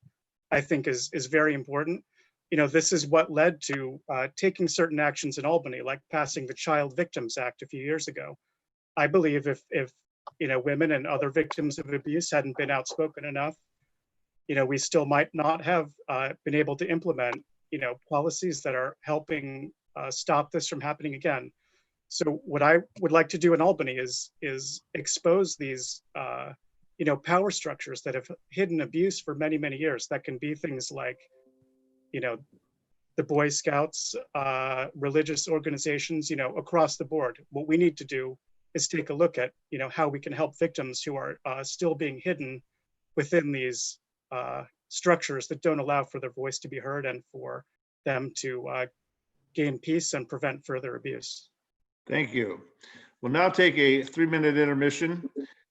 H: think is very important. This is what led to taking certain actions in Albany, like passing the Child Victims Act a few years ago. I believe if women and other victims of abuse hadn't been outspoken enough, we still might not have been able to implement, policies that are helping stop this from happening again. So what I would like to do in Albany is expose these, power structures that have hidden abuse for many, many years. That can be things like, the Boy Scouts, religious organizations, across the board. What we need to do is take a look at, how we can help victims who are still being hidden within these structures that don't allow for their voice to be heard and for them to gain peace and prevent further abuse.
A: Thank you. We'll now take a 3-minute intermission.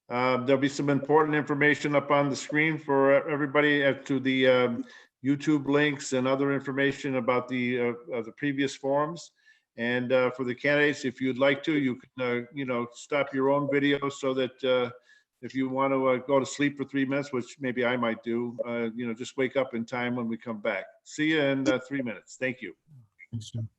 A: There'll be some important information up on the screen for everybody as to the YouTube links and other information about the previous forums. And for the candidates, if you'd like to, you can, stop your own video so that if you want to go to sleep for 3 minutes, which maybe I might do, just wake up in time when we come back. See you in 3 minutes. Thank you.
F: Thanks, Jim.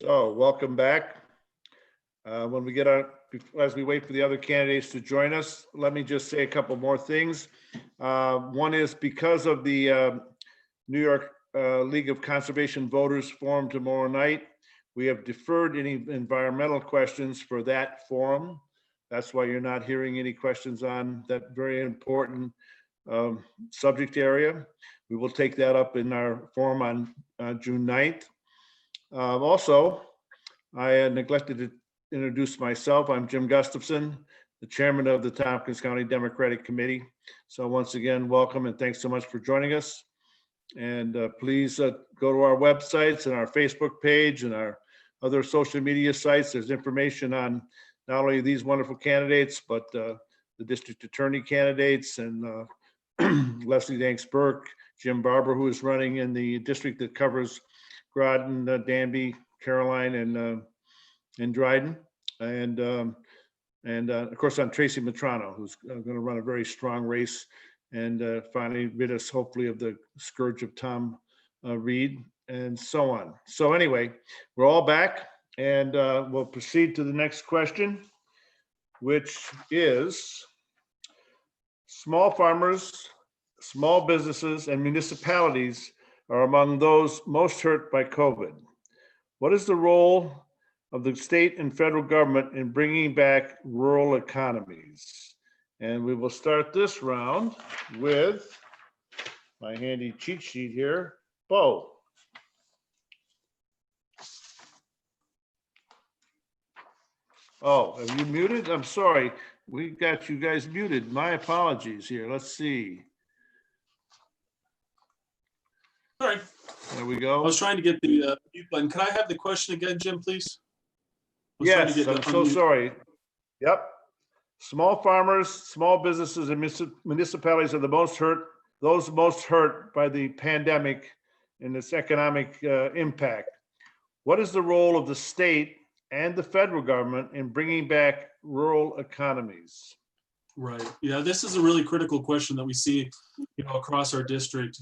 A: So welcome back. When we as we wait for the other candidates to join us, let me just say a couple more things. One is because of the New York League of Conservation Voters Forum tomorrow night, we have deferred any environmental questions for that forum. That's why you're not hearing any questions on that very important subject area. We will take that up in our forum on June 9th. Also, I neglected to introduce myself. I'm Jim Gustafson, the chairman of the Tompkins County Democratic Committee. So once again, welcome and thanks so much for joining us. And please go to our websites and our Facebook page and our other social media sites. There's information on not only these wonderful candidates, but the district attorney candidates and Leslie Danks Burke, Jim Barber, who is running in the district that covers Groton, Danby, Caroline, and Dryden. And of course, I'm Tracy Matrano, who's going to run a very strong race and finally rid us hopefully of the scourge of Tom Reed and so on. So anyway, we're all back and we'll proceed to the next question, which is small farmers, small businesses, and municipalities are among those most hurt by COVID. What is the role of the state and federal government in bringing back rural economies? And we will start this round with my handy cheat sheet here. Bo. Oh, have you muted? I'm sorry. We got you guys muted. My apologies here. Let's see.
C: Sorry.
A: There we
C: I
A: go.
C: was trying to get the mute button. Could I have the question again, Jim, please? I was trying to
A: Yes,
C: get
A: I'm
C: the
A: so
C: unmute.
A: sorry. Yep. Small farmers, small businesses, and municipalities are the most hurt, those most hurt by the pandemic and its economic impact. What is the role of the state and the federal government in bringing back rural economies?
C: Right. Yeah, this is a really critical question that we see, across our district.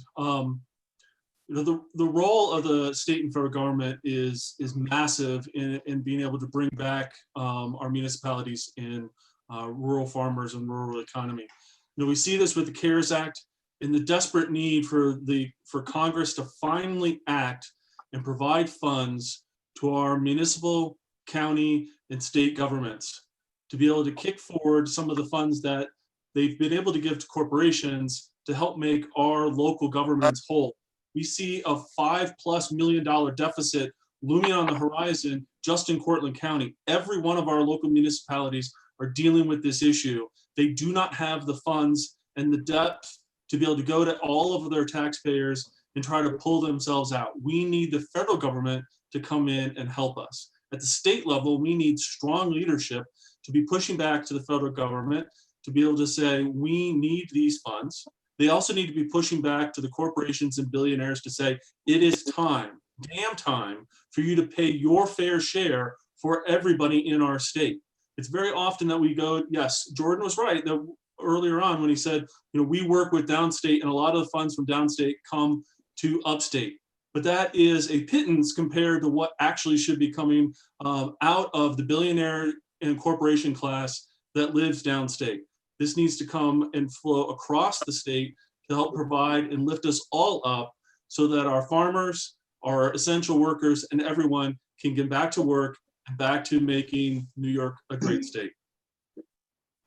C: The role of the state and federal government is massive in being able to bring back our municipalities in rural farmers and rural economy. We see this with the CARES Act and the desperate need for Congress to finally act and provide funds to our municipal, county, and state governments to be able to kick forward some of the funds that they've been able to give to corporations to help make our local governments whole. We see a $5+ million deficit looming on the horizon just in Cortland County. Every one of our local municipalities are dealing with this issue. They do not have the funds and the depth to be able to go to all of their taxpayers and try to pull themselves out. We need the federal government to come in and help us. At the state level, we need strong leadership to be pushing back to the federal government to be able to say, we need these funds. They also need to be pushing back to the corporations and billionaires to say, it is time, damn time, for you to pay your fair share for everybody in our state. It's very often that we go, yes, Jordan was right that earlier on when he said, we work with downstate and a lot of the funds from downstate come to upstate. But that is a pittance compared to what actually should be coming out of the billionaire and corporation class that lives downstate. This needs to come and flow across the state to help provide and lift us all up so that our farmers, our essential workers, and everyone can get back to work and back to making New York a great state.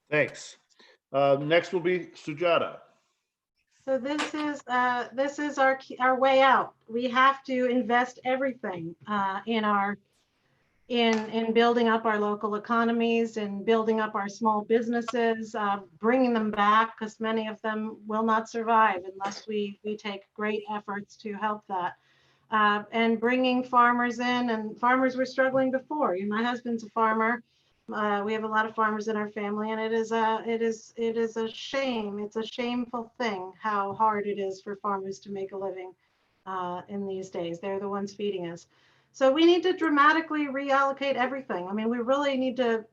A: Thanks. Next will be Sujata.
E: So this is our way out. We have to invest everything in building up our local economies and building up our small businesses, bringing them back, because many of them will not survive unless we take great efforts to help that. And bringing farmers in, and farmers were struggling before. My husband's a farmer. We have a lot of farmers in our family, and it is a shame. It's a shameful thing how hard it is for farmers to make a living in these days. They're the ones feeding us. So we need to dramatically reallocate everything. I mean, we really need to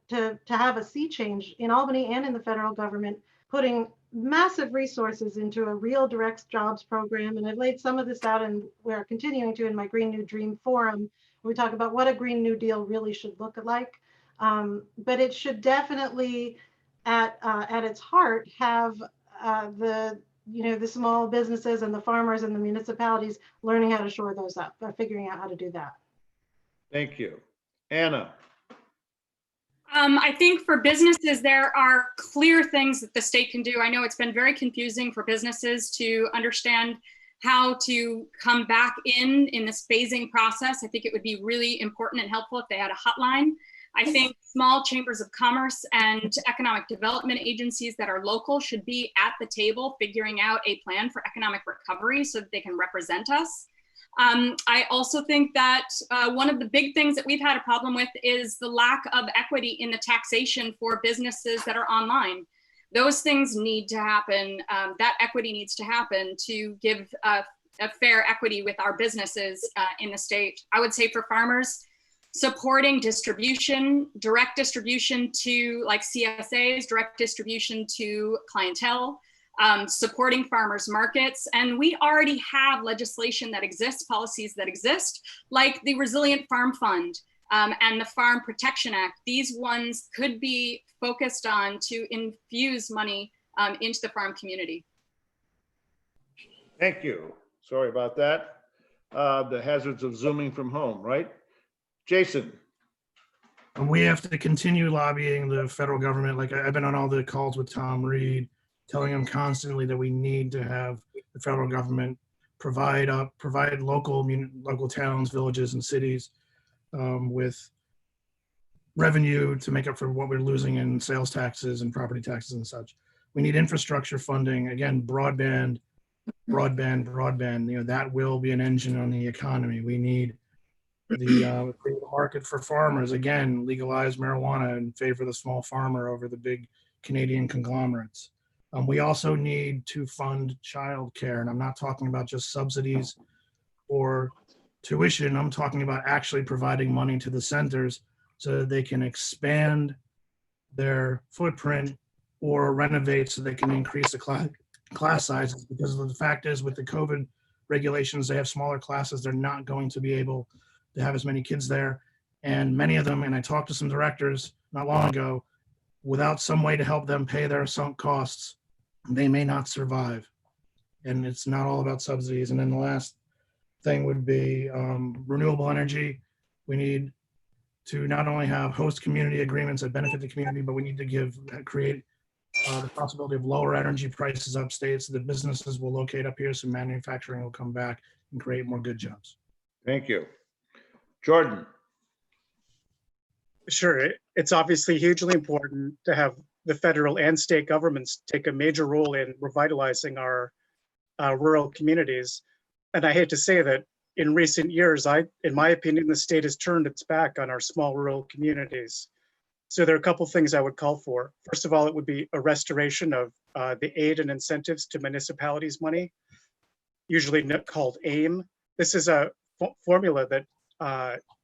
E: have a sea change in Albany and in the federal government, putting massive resources into a real direct jobs program. And I've laid some of this out, and we're continuing to in my Green New Dream Forum, We talk about what a Green New Deal really should look like. But it should definitely, at its heart, have the small businesses and the farmers and the municipalities learning how to shore those up, figuring out how to do that.
A: Thank you. Anna.
G: I think for businesses, there are clear things that the state can do. I know it's been very confusing for businesses to understand how to come back in this phasing process. I think it would be really important and helpful if they had a hotline. I think small chambers of commerce and economic development agencies that are local should be at the table figuring out a plan for economic recovery so that they can represent us. I also think that one of the big things that we've had a problem with is the lack of equity in the taxation for businesses that are online. Those things need to happen. That equity needs to happen to give a fair equity with our businesses in the state. I would say for farmers, supporting distribution, direct distribution to like CSAs, direct distribution to clientele, supporting farmers markets. And we already have legislation that exists, policies that exist, like the Resilient Farm Fund and the Farm Protection Act. These ones could be focused on to infuse money into the farm community.
A: Thank you. Sorry about that. The hazards of Zooming from home, right? Jason.
F: And we have to continue lobbying the federal government. Like I've been on all the calls with Tom Reed, telling him constantly that we need to have the federal government provide local towns, villages, and cities with revenue to make up for what we're losing in sales taxes and property taxes and such. We need infrastructure funding. Again, broadband. That will be an engine on the economy. We need the market for farmers. Again, legalize marijuana and favor the small farmer over the big Canadian conglomerates. We also need to fund childcare, and I'm not talking about just subsidies or tuition. I'm talking about actually providing money to the centers so that they can expand their footprint or renovate so they can increase the class sizes. Because the fact is, with the COVID regulations, they have smaller classes. They're not going to be able to have as many kids there. And many of them, and I talked to some directors not long ago, without some way to help them pay their sunk costs, they may not survive. And it's not all about subsidies. And then the last thing would be renewable energy. We need to not only have host community agreements that benefit the community, but we need to create the possibility of lower energy prices upstate so that businesses will locate up here, so manufacturing will come back and create more good jobs.
A: Thank you. Jordan.
H: Sure. It's obviously hugely important to have the federal and state governments take a major role in revitalizing our rural communities. And I hate to say that in recent years, in my opinion, the state has turned its back on our small rural communities. So there are a couple things I would call for. First of all, it would be a restoration of the aid and incentives to municipalities money, usually called AIM. This is a formula that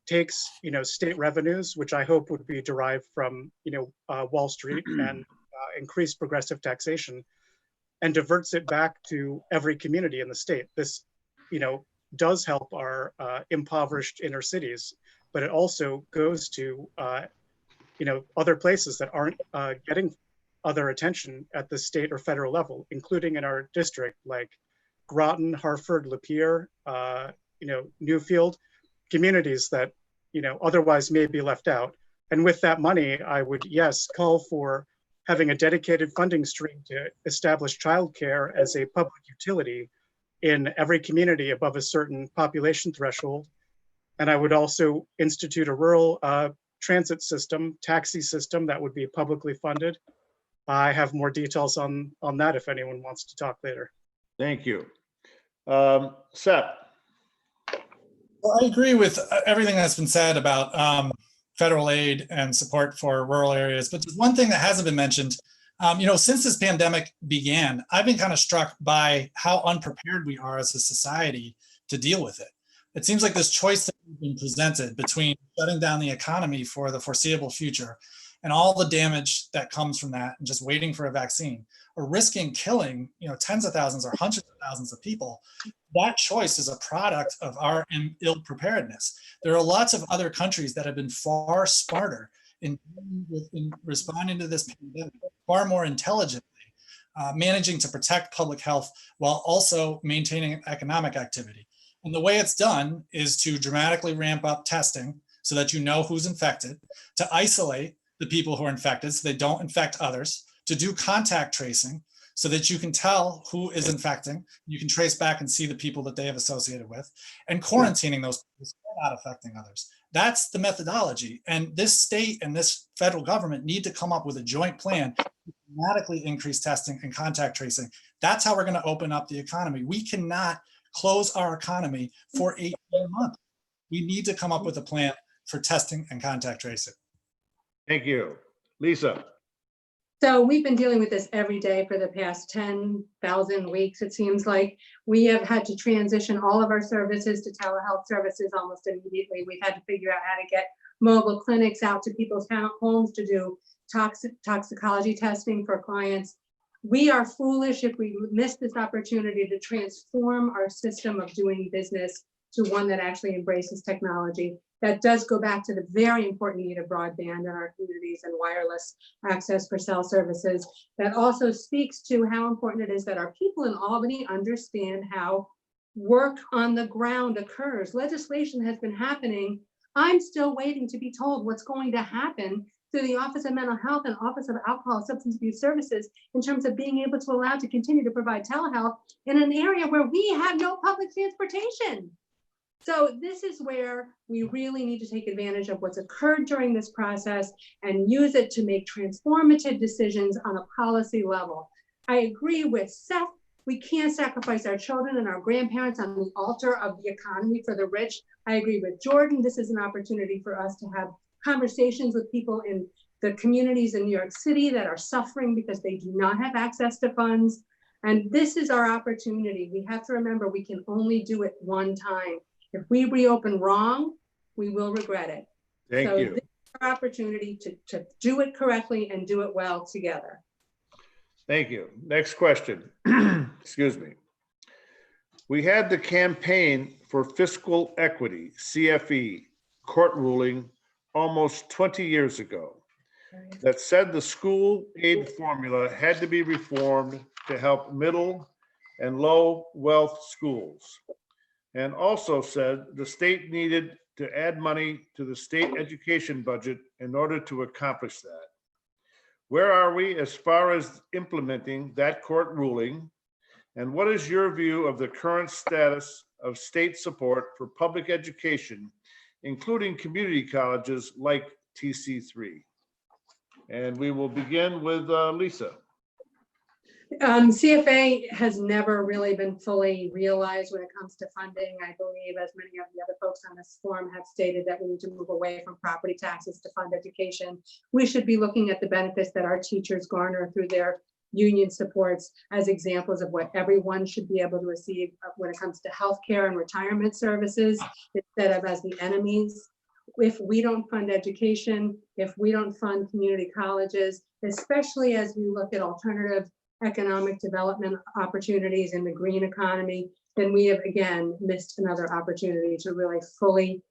H: takes state revenues, which I hope would be derived from Wall Street and increased progressive taxation, and diverts it back to every community in the state. This does help our impoverished inner cities, but it also goes to other places that aren't getting other attention at the state or federal level, including in our district, like Groton, Hartford, Lapeer, Newfield, communities that otherwise may be left out. And with that money, I would, yes, call for having a dedicated funding stream to establish childcare as a public utility in every community above a certain population threshold. And I would also institute a rural transit system, taxi system that would be publicly funded. I have more details on that if anyone wants to talk later.
A: Thank you. Seth.
D: Well, I agree with everything that's been said about federal aid and support for rural areas, but there's one thing that hasn't been mentioned. Since this pandemic began, I've been kind of struck by how unprepared we are as a society to deal with it. It seems like this choice that has been presented between shutting down the economy for the foreseeable future and all the damage that comes from that and just waiting for a vaccine, or risking killing, tens of thousands or hundreds of thousands of people, that choice is a product of our ill preparedness. There are lots of other countries that have been far smarter in responding to this pandemic, far more intelligently, managing to protect public health while also maintaining economic activity. And the way it's done is to dramatically ramp up testing so that you know who's infected, to isolate the people who are infected so they don't infect others, to do contact tracing so that you can tell who is infecting, you can trace back and see the people that they have associated with, and quarantining those people so they're not affecting others. That's the methodology. And this state and this federal government need to come up with a joint plan to dramatically increase testing and contact tracing. That's how we're going to open up the economy. We cannot close our economy for 18 months. We need to come up with a plan for testing and contact tracing.
A: Thank you. Lisa.
B: So we've been dealing with this every day for the past 10,000 weeks. It seems like we have had to transition all of our services to telehealth services almost immediately. We've had to figure out how to get mobile clinics out to people's homes to do toxicology testing for clients. We are foolish if we miss this opportunity to transform our system of doing business to one that actually embraces technology. That does go back to the very important need of broadband in our communities and wireless access for cell services. That also speaks to how important it is that our people in Albany understand how work on the ground occurs. Legislation has been happening. I'm still waiting to be told what's going to happen through the Office of Mental Health and Office of Alcohol and Substance Abuse Services in terms of being able to allow to continue to provide telehealth in an area where we have no public transportation. So this is where we really need to take advantage of what's occurred during this process and use it to make transformative decisions on a policy level. I agree with Seth. We can't sacrifice our children and our grandparents on the altar of the economy for the rich. I agree with Jordan. This is an opportunity for us to have conversations with people in the communities in New York City that are suffering because they do not have access to funds. And this is our opportunity. We have to remember we can only do it one time. If we reopen wrong, we will regret it.
A: Thank you.
B: This is our opportunity to do it correctly and do it well together.
A: Thank you. Next question. Excuse me. We had the campaign for fiscal equity, CFE, court ruling almost 20 years ago that said the school aid formula had to be reformed to help middle and low wealth schools, and also said the state needed to add money to the state education budget in order to accomplish that. Where are we as far as implementing that court ruling? And what is your view of the current status of state support for public education, including community colleges like TC3? And we will begin with Lisa.
B: CFA has never really been fully realized when it comes to funding. I believe, as many of the other folks on this forum have stated, that we need to move away from property taxes to fund education. We should be looking at the benefits that our teachers garner through their union supports as examples of what everyone should be able to receive when it comes to healthcare and retirement services, instead of as the enemies. If we don't fund education, if we don't fund community colleges, especially as we look at alternative economic development opportunities in the green economy, then we have again missed another opportunity to really fully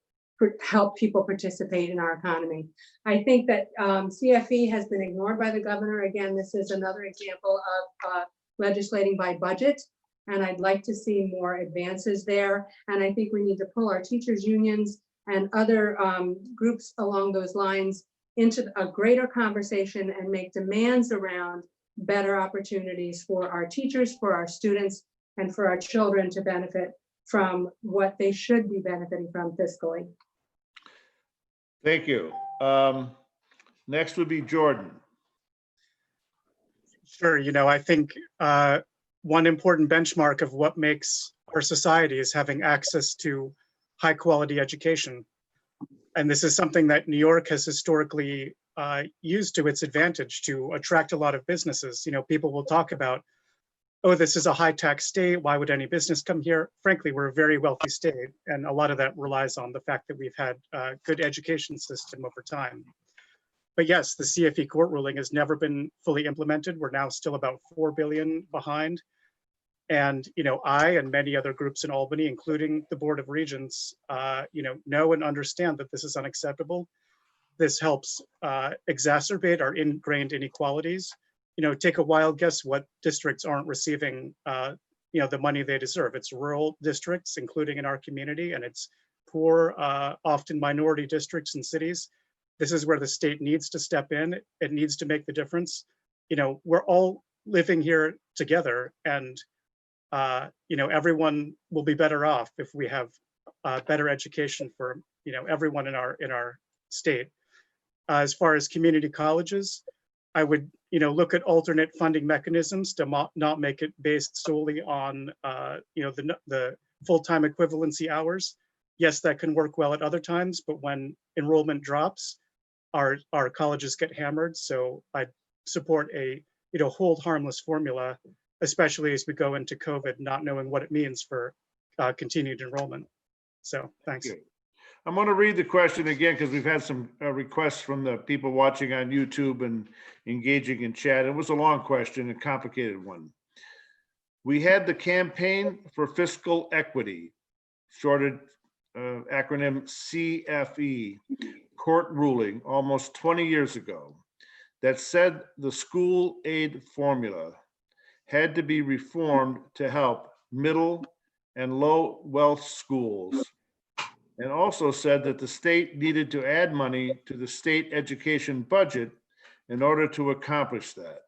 B: help people participate in our economy. I think that CFE has been ignored by the governor. Again, this is another example of legislating by budget, and I'd like to see more advances there. And I think we need to pull our teachers unions and other groups along those lines into a greater conversation and make demands around better opportunities for our teachers, for our students, and for our children to benefit from what they should be benefiting from fiscally.
A: Thank you. Next would be Jordan.
H: Sure. I think one important benchmark of what makes our society is having access to high quality education. And this is something that New York has historically used to its advantage to attract a lot of businesses. People will talk about, oh, this is a high tax state. Why would any business come here? Frankly, we're a very wealthy state. And a lot of that relies on the fact that we've had a good education system over time. But yes, the CFE court ruling has never been fully implemented. We're now still about 4 billion behind. And, I and many other groups in Albany, including the Board of Regents, know and understand that this is unacceptable. This helps exacerbate our ingrained inequalities. Take a wild guess what districts aren't receiving, the money they deserve. It's rural districts, including in our community, and it's poor, often minority districts and cities. This is where the state needs to step in. It needs to make the difference. We're all living here together, and everyone will be better off if we have better education for everyone in our state. As far as community colleges, I would look at alternate funding mechanisms to not make it based solely on the full-time equivalency hours. Yes, that can work well at other times, but when enrollment drops, our colleges get hammered. So I support a hold harmless formula, especially as we go into COVID, not knowing what it means for continued enrollment. So thanks.
A: Okay. I'm going to read the question again because we've had some requests from the people watching on YouTube and engaging in chat. It was a long question, a complicated one. We had the Campaign for Fiscal Equity, shorted acronym CFE, court ruling almost 20 years ago that said the school aid formula had to be reformed to help middle and low wealth schools, and also said that the state needed to add money to the state education budget in order to accomplish that.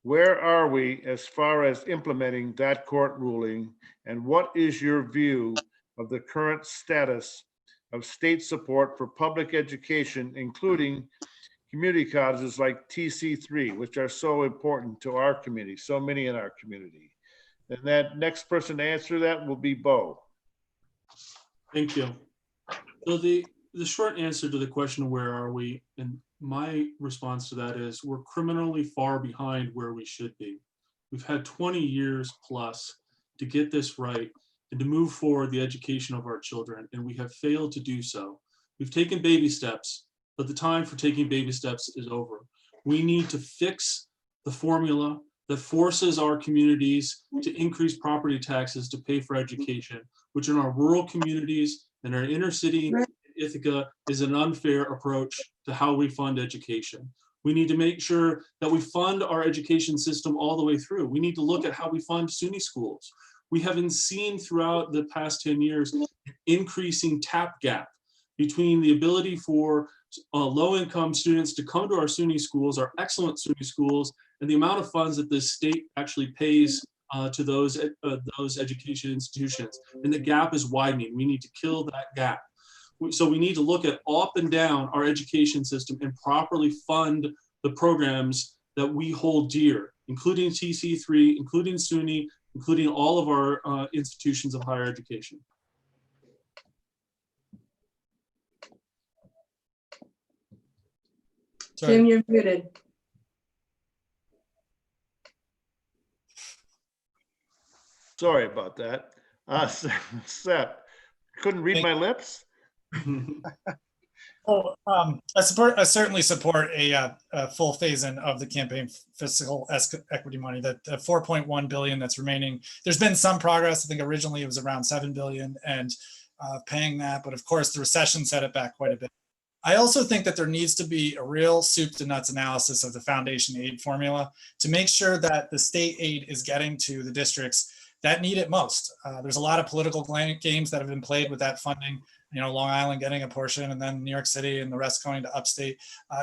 A: Where are we as far as implementing that court ruling, and what is your view of the current status of state support for public education, including community colleges like TC3, which are so important to our community, so many in our community? And that next person to answer that will be Bo.
C: Thank you. So the short answer to the question, where are we? And my response to that is we're criminally far behind where we should be. We've had 20 years plus to get this right and to move forward the education of our children, and we have failed to do so. We've taken baby steps, but the time for taking baby steps is over. We need to fix the formula that forces our communities to increase property taxes to pay for education, which in our rural communities and our inner city Ithaca is an unfair approach to how we fund education. We need to make sure that we fund our education system all the way through. We need to look at how we fund SUNY schools. We haven't seen throughout the past 10 years increasing tap gap between the ability for low-income students to come to our SUNY schools, our excellent SUNY schools, and the amount of funds that the state actually pays to those education institutions. And the gap is widening. We need to kill that gap. So we need to look at up and down our education system and properly fund the programs that we hold dear, including TC3, including SUNY, including all of our institutions of higher education.
D: Sorry.
B: Jim, you're muted.
A: Sorry about that. Seth, couldn't read my lips?
D: I certainly support a full phase-in of the campaign fiscal equity money, that 4.1 billion that's remaining. There's been some progress. I think originally it was around 7 billion and paying that, but of course the recession set it back quite a bit. I also think that there needs to be a real soup to nuts analysis of the foundation aid formula to make sure that the state aid is getting to the districts that need it most. There's a lot of political games that have been played with that funding. Long Island getting a portion and then New York City and the rest going to upstate.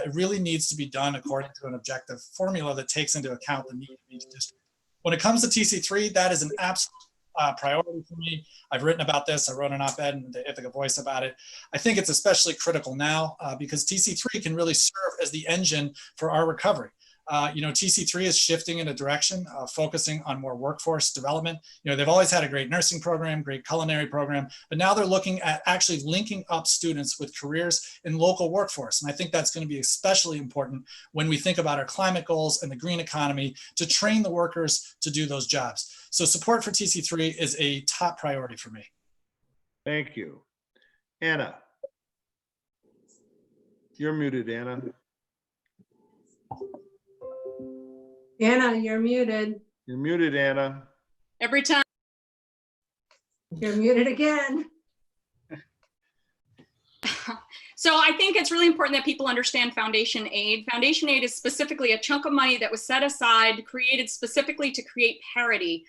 D: It really needs to be done according to an objective formula that takes into account the need of each district. When it comes to TC3, that is an absolute priority for me. I've written about this. I wrote an op-ed in the Ithaca Voice about it. I think it's especially critical now because TC3 can really serve as the engine for our recovery. TC3 is shifting in a direction focusing on more workforce development. They've always had a great nursing program, great culinary program, but now they're looking at actually linking up students with careers in local workforce. And I think that's going to be especially important when we think about our climate goals and the green economy to train the workers to do those jobs. So support for TC3 is a top priority for me.
A: Thank you. Anna. You're muted, Anna.
B: Anna, you're muted.
A: You're muted, Anna.
G: Every time.
B: You're muted again.
G: So I think it's really important that people understand foundation aid. Foundation aid is specifically a chunk of money that was set aside, created specifically to create parity.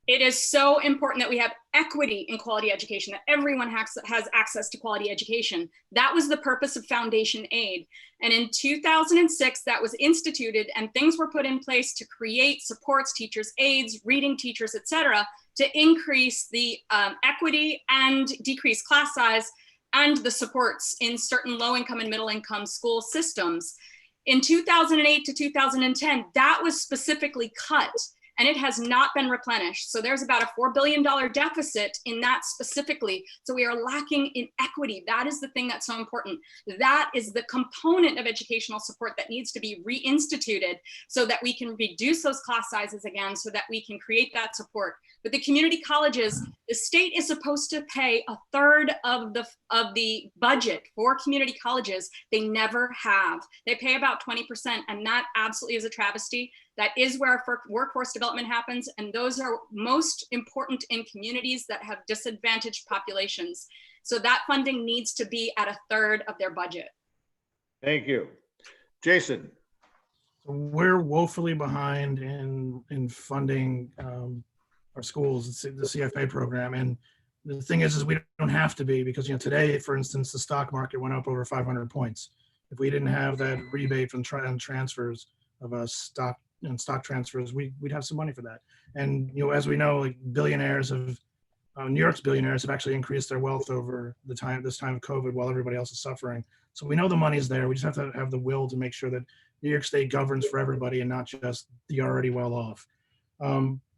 G: It is so important that we have equity in quality education, that everyone has access to quality education. That was the purpose of foundation aid. And in 2006, that was instituted and things were put in place to create supports, teachers' aides, reading teachers, et cetera, to increase the equity and decrease class size and the supports in certain low-income and middle-income school systems. In 2008 to 2010, that was specifically cut, and it has not been replenished. So there's about a $4 billion deficit in that specifically. So we are lacking in equity. That is the thing that's so important. That is the component of educational support that needs to be reinstituted so that we can reduce those class sizes again, so that we can create that support. But the community colleges, the state is supposed to pay a third of the budget for community colleges. They never have. They pay about 20%, and that absolutely is a travesty. That is where workforce development happens, and those are most important in communities that have disadvantaged populations. So that funding needs to be at a third of their budget.
A: Thank you. Jason.
F: We're woefully behind in funding our schools, the CFA program. And the thing is we don't have to be, because today, for instance, the stock market went up over 500 points. If we didn't have that rebate from transfers of stock transfers, we'd have some money for that. And as we know, like billionaires have, New York's billionaires have actually increased their wealth over this time of COVID while everybody else is suffering. So we know the money's there. We just have to have the will to make sure that New York State governs for everybody and not just the already well off.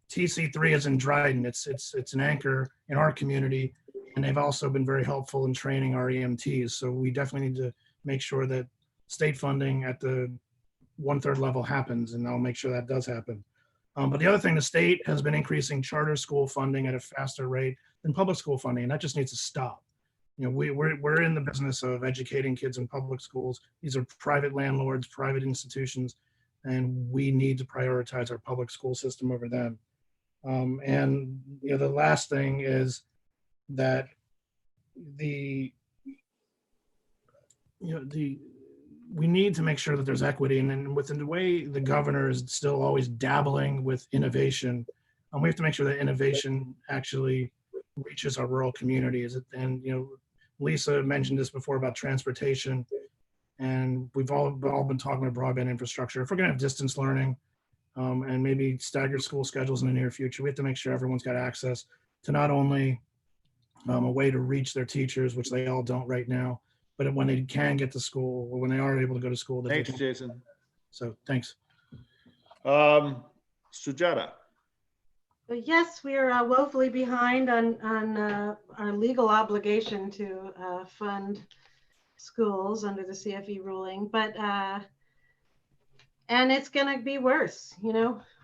F: TC3 is in Dryden. It's an anchor in our community, and they've also been very helpful in training our EMTs. So we definitely need to make sure that state funding at the 1/3 level happens, and I'll make sure that does happen. But the other thing, the state has been increasing charter school funding at a faster rate than public school funding, and that just needs to stop. We're in the business of educating kids in public schools. These are private landlords, private institutions, and we need to prioritize our public school system over them. And the last thing is that we need to make sure that there's equity, and then within the way the governor is still always dabbling with innovation, we have to make sure that innovation actually reaches our rural communities. And Lisa mentioned this before about transportation, and we've all been talking about broadband infrastructure. If we're going to have distance learning and maybe staggered school schedules in the near future, we have to make sure everyone's got access to not only a way to reach their teachers, which they all don't right now, but when they can get to school, or when they are able to go to school.
A: Thanks, Jason.
F: So thanks.
A: Sujata.
E: Yes, we are woefully behind on our legal obligation to fund schools under the CFE ruling, but and it's going to be worse.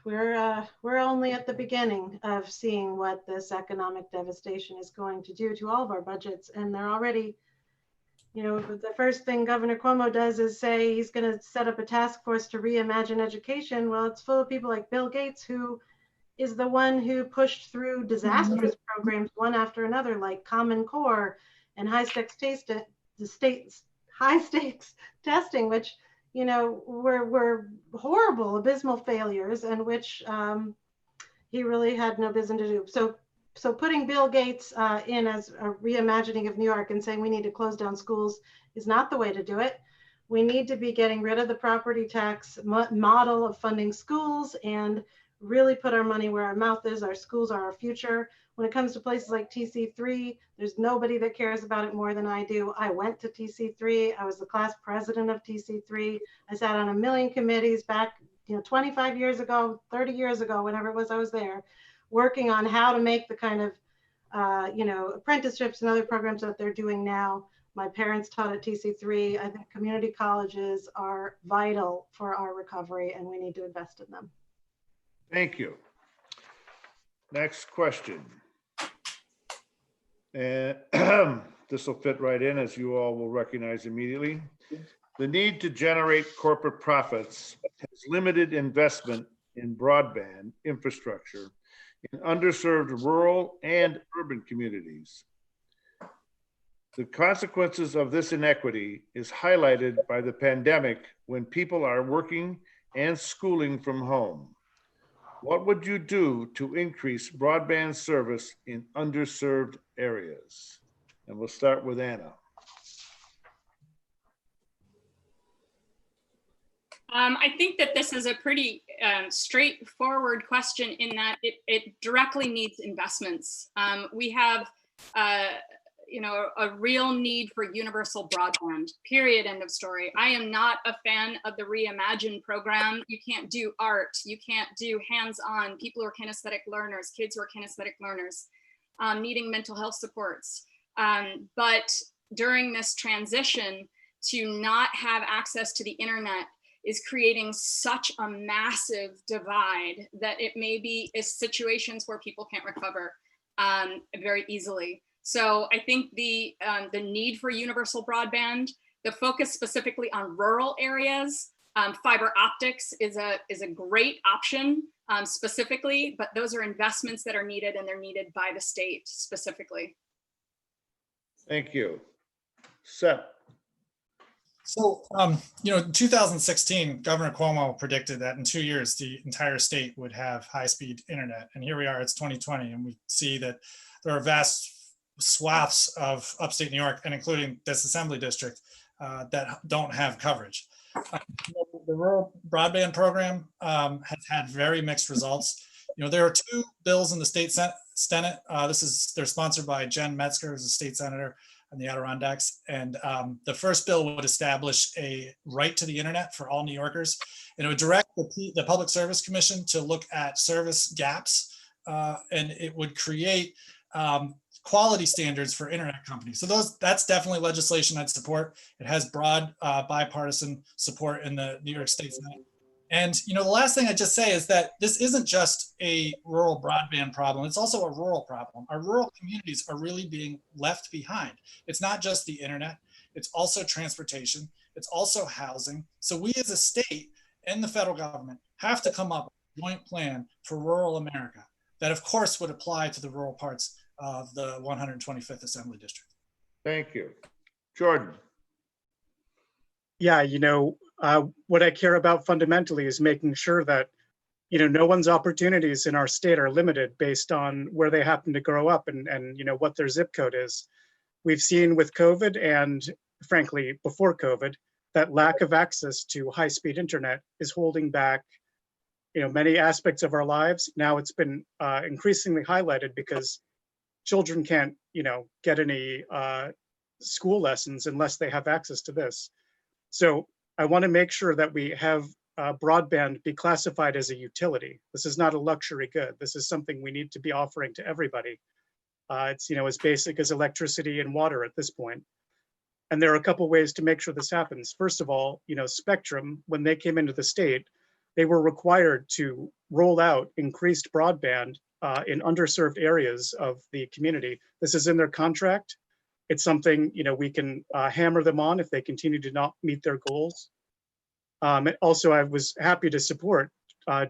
E: We're only at the beginning of seeing what this economic devastation is going to do to all of our budgets, and they're already. The first thing Governor Cuomo does is say he's going to set up a task force to reimagine education. Well, it's full of people like Bill Gates, who is the one who pushed through disastrous programs one after another, like Common Core and high stakes testing, which were horrible, abysmal failures, and which he really had no business to do. So putting Bill Gates in as a reimagining of New York and saying we need to close down schools is not the way to do it. We need to be getting rid of the property tax model of funding schools and really put our money where our mouth is. Our schools are our future. When it comes to places like TC3, there's nobody that cares about it more than I do. I went to TC3. I was the class president of TC3. I sat on a million committees back 25 years ago, 30 years ago, whenever it was I was there, working on how to make the kind of, apprenticeships and other programs that they're doing now. My parents taught at TC3. I think community colleges are vital for our recovery, and we need to invest in them.
A: Thank you. Next question. And this will fit right in, as you all will recognize immediately. The need to generate corporate profits has limited investment in broadband infrastructure in underserved rural and urban communities. The consequences of this inequity is highlighted by the pandemic when people are working and schooling from home. What would you do to increase broadband service in underserved areas? And we'll start with Anna.
G: I think that this is a pretty straightforward question in that it directly needs investments. We have a real need for universal broadband, period, end of story. I am not a fan of the Reimagine program. You can't do art, you can't do hands-on, people who are kinesthetic learners, kids who are kinesthetic learners, needing mental health supports. But during this transition, to not have access to the internet is creating such a massive divide that it may be situations where people can't recover very easily. So I think the need for universal broadband, the focus specifically on rural areas, fiber optics is a great option specifically, but those are investments that are needed, and they're needed by the state specifically.
A: Thank you. Seth.
D: So, in 2016, Governor Cuomo predicted that in 2 years, the entire state would have high-speed internet. And here we are, it's 2020, and we see that there are vast swaths of upstate New York, and including this Assembly District, that don't have coverage. The rural broadband program has had very mixed results. There are two bills in the state Senate. They're sponsored by Jen Metzger, who's a state senator in the Adirondacks. And the first bill would establish a right to the internet for all New Yorkers. And it would direct the Public Service Commission to look at service gaps, and it would create quality standards for internet companies. So that's definitely legislation I'd support. It has broad bipartisan support in the New York State Senate. And the last thing I'd just say is that this isn't just a rural broadband problem, it's also a rural problem. Our rural communities are really being left behind. It's not just the internet, it's also transportation, it's also housing. So we as a state and the federal government have to come up with a joint plan for rural America that of course would apply to the rural parts of the 125th Assembly District.
A: Thank you. Jordan.
H: Yeah, what I care about fundamentally is making sure that, no one's opportunities in our state are limited based on where they happen to grow up and what their zip code is. We've seen with COVID and frankly, before COVID, that lack of access to high-speed internet is holding back, many aspects of our lives. Now it's been increasingly highlighted because children can't, get any school lessons unless they have access to this. So I want to make sure that we have broadband be classified as a utility. This is not a luxury good. This is something we need to be offering to everybody. It's as basic as electricity and water at this point. And there are a couple ways to make sure this happens. First of all, Spectrum, when they came into the state, they were required to roll out increased broadband in underserved areas of the community. This is in their contract. It's something we can hammer them on if they continue to not meet their goals. Also, I was happy to support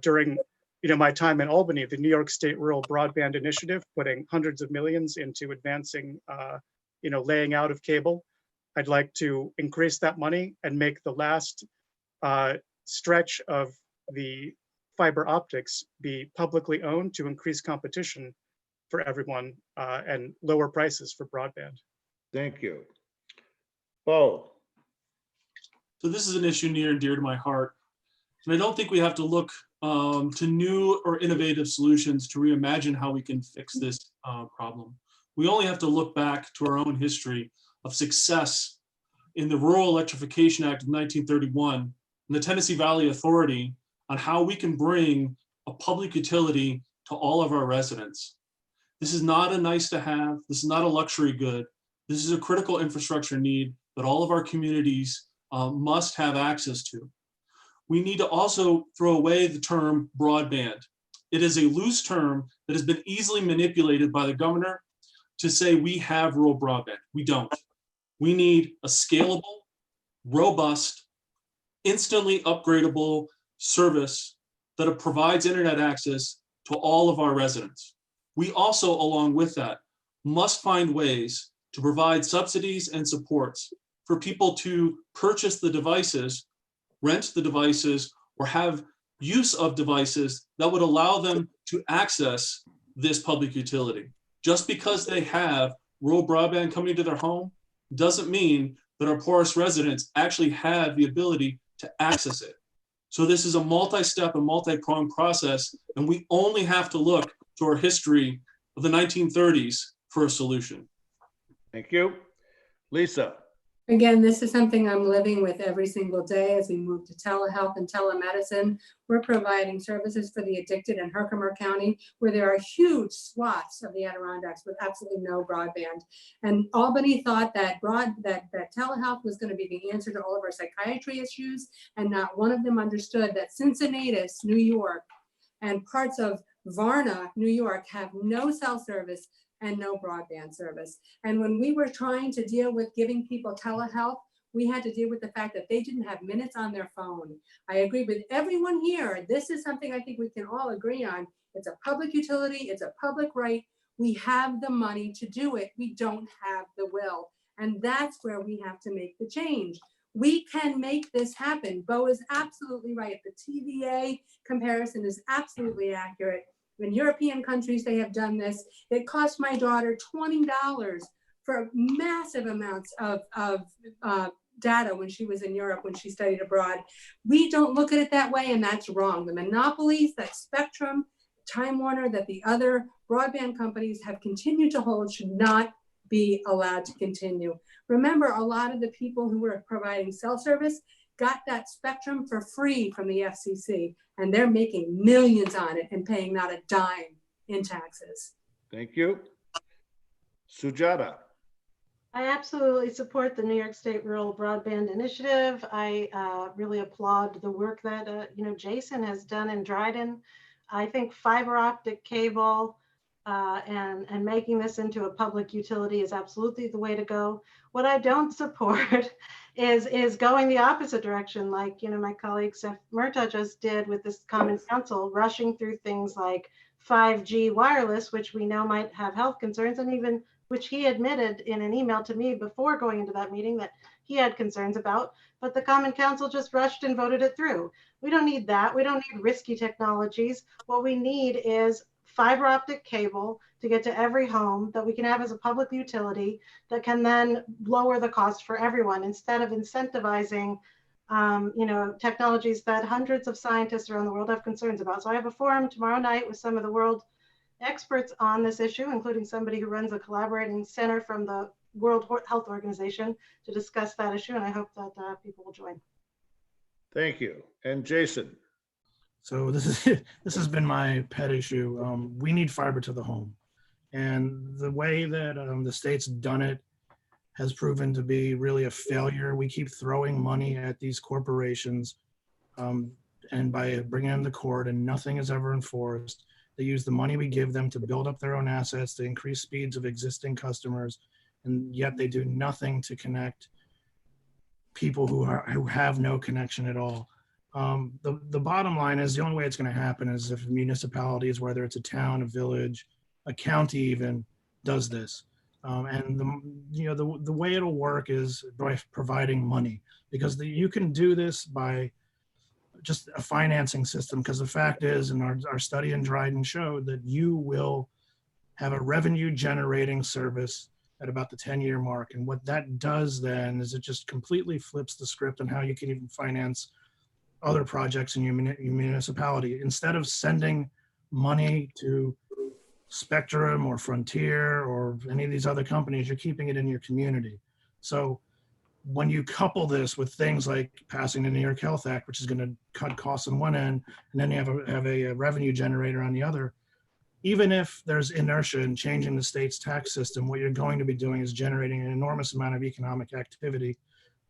H: during my time in Albany, the New York State Rural Broadband Initiative, putting hundreds of millions into advancing laying out of cable. I'd like to increase that money and make the last stretch of the fiber optics be publicly owned to increase competition for everyone and lower prices for broadband.
A: Thank you. Bo.
C: So this is an issue near and dear to my heart. And I don't think we have to look to new or innovative solutions to reimagine how we can fix this problem. We only have to look back to our own history of success in the Rural Electrification Act of 1931 and the Tennessee Valley Authority on how we can bring a public utility to all of our residents. This is not a nice to have, this is not a luxury good. This is a critical infrastructure need that all of our communities must have access to. We need to also throw away the term broadband. It is a loose term that has been easily manipulated by the governor to say we have rural broadband. We don't. We need a scalable, robust, instantly upgradable service that it provides internet access to all of our residents. We also, along with that, must find ways to provide subsidies and supports for people to purchase the devices, rent the devices, or have use of devices that would allow them to access this public utility. Just because they have rural broadband coming to their home doesn't mean that our poorest residents actually have the ability to access it. So this is a multi-step and multi-pronged process, and we only have to look to our history of the 1930s for a solution.
A: Thank you. Lisa.
B: Again, this is something I'm living with every single day as we move to telehealth and telemedicine. We're providing services for the addicted in Herkimer County, where there are huge swaths of the Adirondacks with absolutely no broadband. And Albany thought that telehealth was going to be the answer to all of our psychiatry issues, and not one of them understood that Cincinnatus, New York, and parts of Varna, New York, have no cell service and no broadband service. And when we were trying to deal with giving people telehealth, we had to deal with the fact that they didn't have minutes on their phone. I agree with everyone here. This is something I think we can all agree on. It's a public utility, it's a public right. We have the money to do it. We don't have the will. And that's where we have to make the change. We can make this happen. Bo is absolutely right. The TVA comparison is absolutely accurate. In European countries, they have done this. It cost my daughter $20 for massive amounts of data when she was in Europe, when she studied abroad. We don't look at it that way, and that's wrong. The monopolies that Spectrum, Time Warner, that the other broadband companies have continued to hold should not be allowed to continue. Remember, a lot of the people who were providing cell service got that spectrum for free from the FCC, and they're making millions on it and paying not a dime in taxes.
A: Thank you. Sujata.
E: I absolutely support the New York State Rural Broadband Initiative. I really applaud the work that Jason has done in Dryden. I think fiber optic cable and making this into a public utility is absolutely the way to go. What I don't support is going the opposite direction, like my colleague Seth Murtagh just did with this Common Council, rushing through things like 5G wireless, which we know might have health concerns, and even which he admitted in an email to me before going into that meeting that he had concerns about, but the Common Council just rushed and voted it through. We don't need that. We don't need risky technologies. What we need is fiber optic cable to get to every home that we can have as a public utility that can then lower the cost for everyone instead of incentivizing technologies that hundreds of scientists around the world have concerns about. So I have a forum tomorrow night with some of the world experts on this issue, including somebody who runs a collaborating center from the World Health Organization to discuss that issue. And I hope that people will join.
A: Thank you. And Jason.
F: So this has been my pet issue. We need fiber to the home. And the way that the state's done it has proven to be really a failure. We keep throwing money at these corporations and by bringing them to court, and nothing is ever enforced. They use the money we give them to build up their own assets, to increase speeds of existing customers, and yet they do nothing to connect people who have no connection at all. The bottom line is the only way it's going to happen is if municipalities, whether it's a town, a village, a county even, does this. And the way it'll work is by providing money, because you can do this by just a financing system, because the fact is, and our study in Dryden showed that you will have a revenue generating service at about the 10-year mark. And what that does then is it just completely flips the script on how you can even finance other projects in your municipality. Instead of sending money to Spectrum or Frontier or any of these other companies, you're keeping it in your community. So when you couple this with things like passing the New York Health Act, which is going to cut costs on one end, and then you have a revenue generator on the other, even if there's inertia in changing the state's tax system, what you're going to be doing is generating an enormous amount of economic activity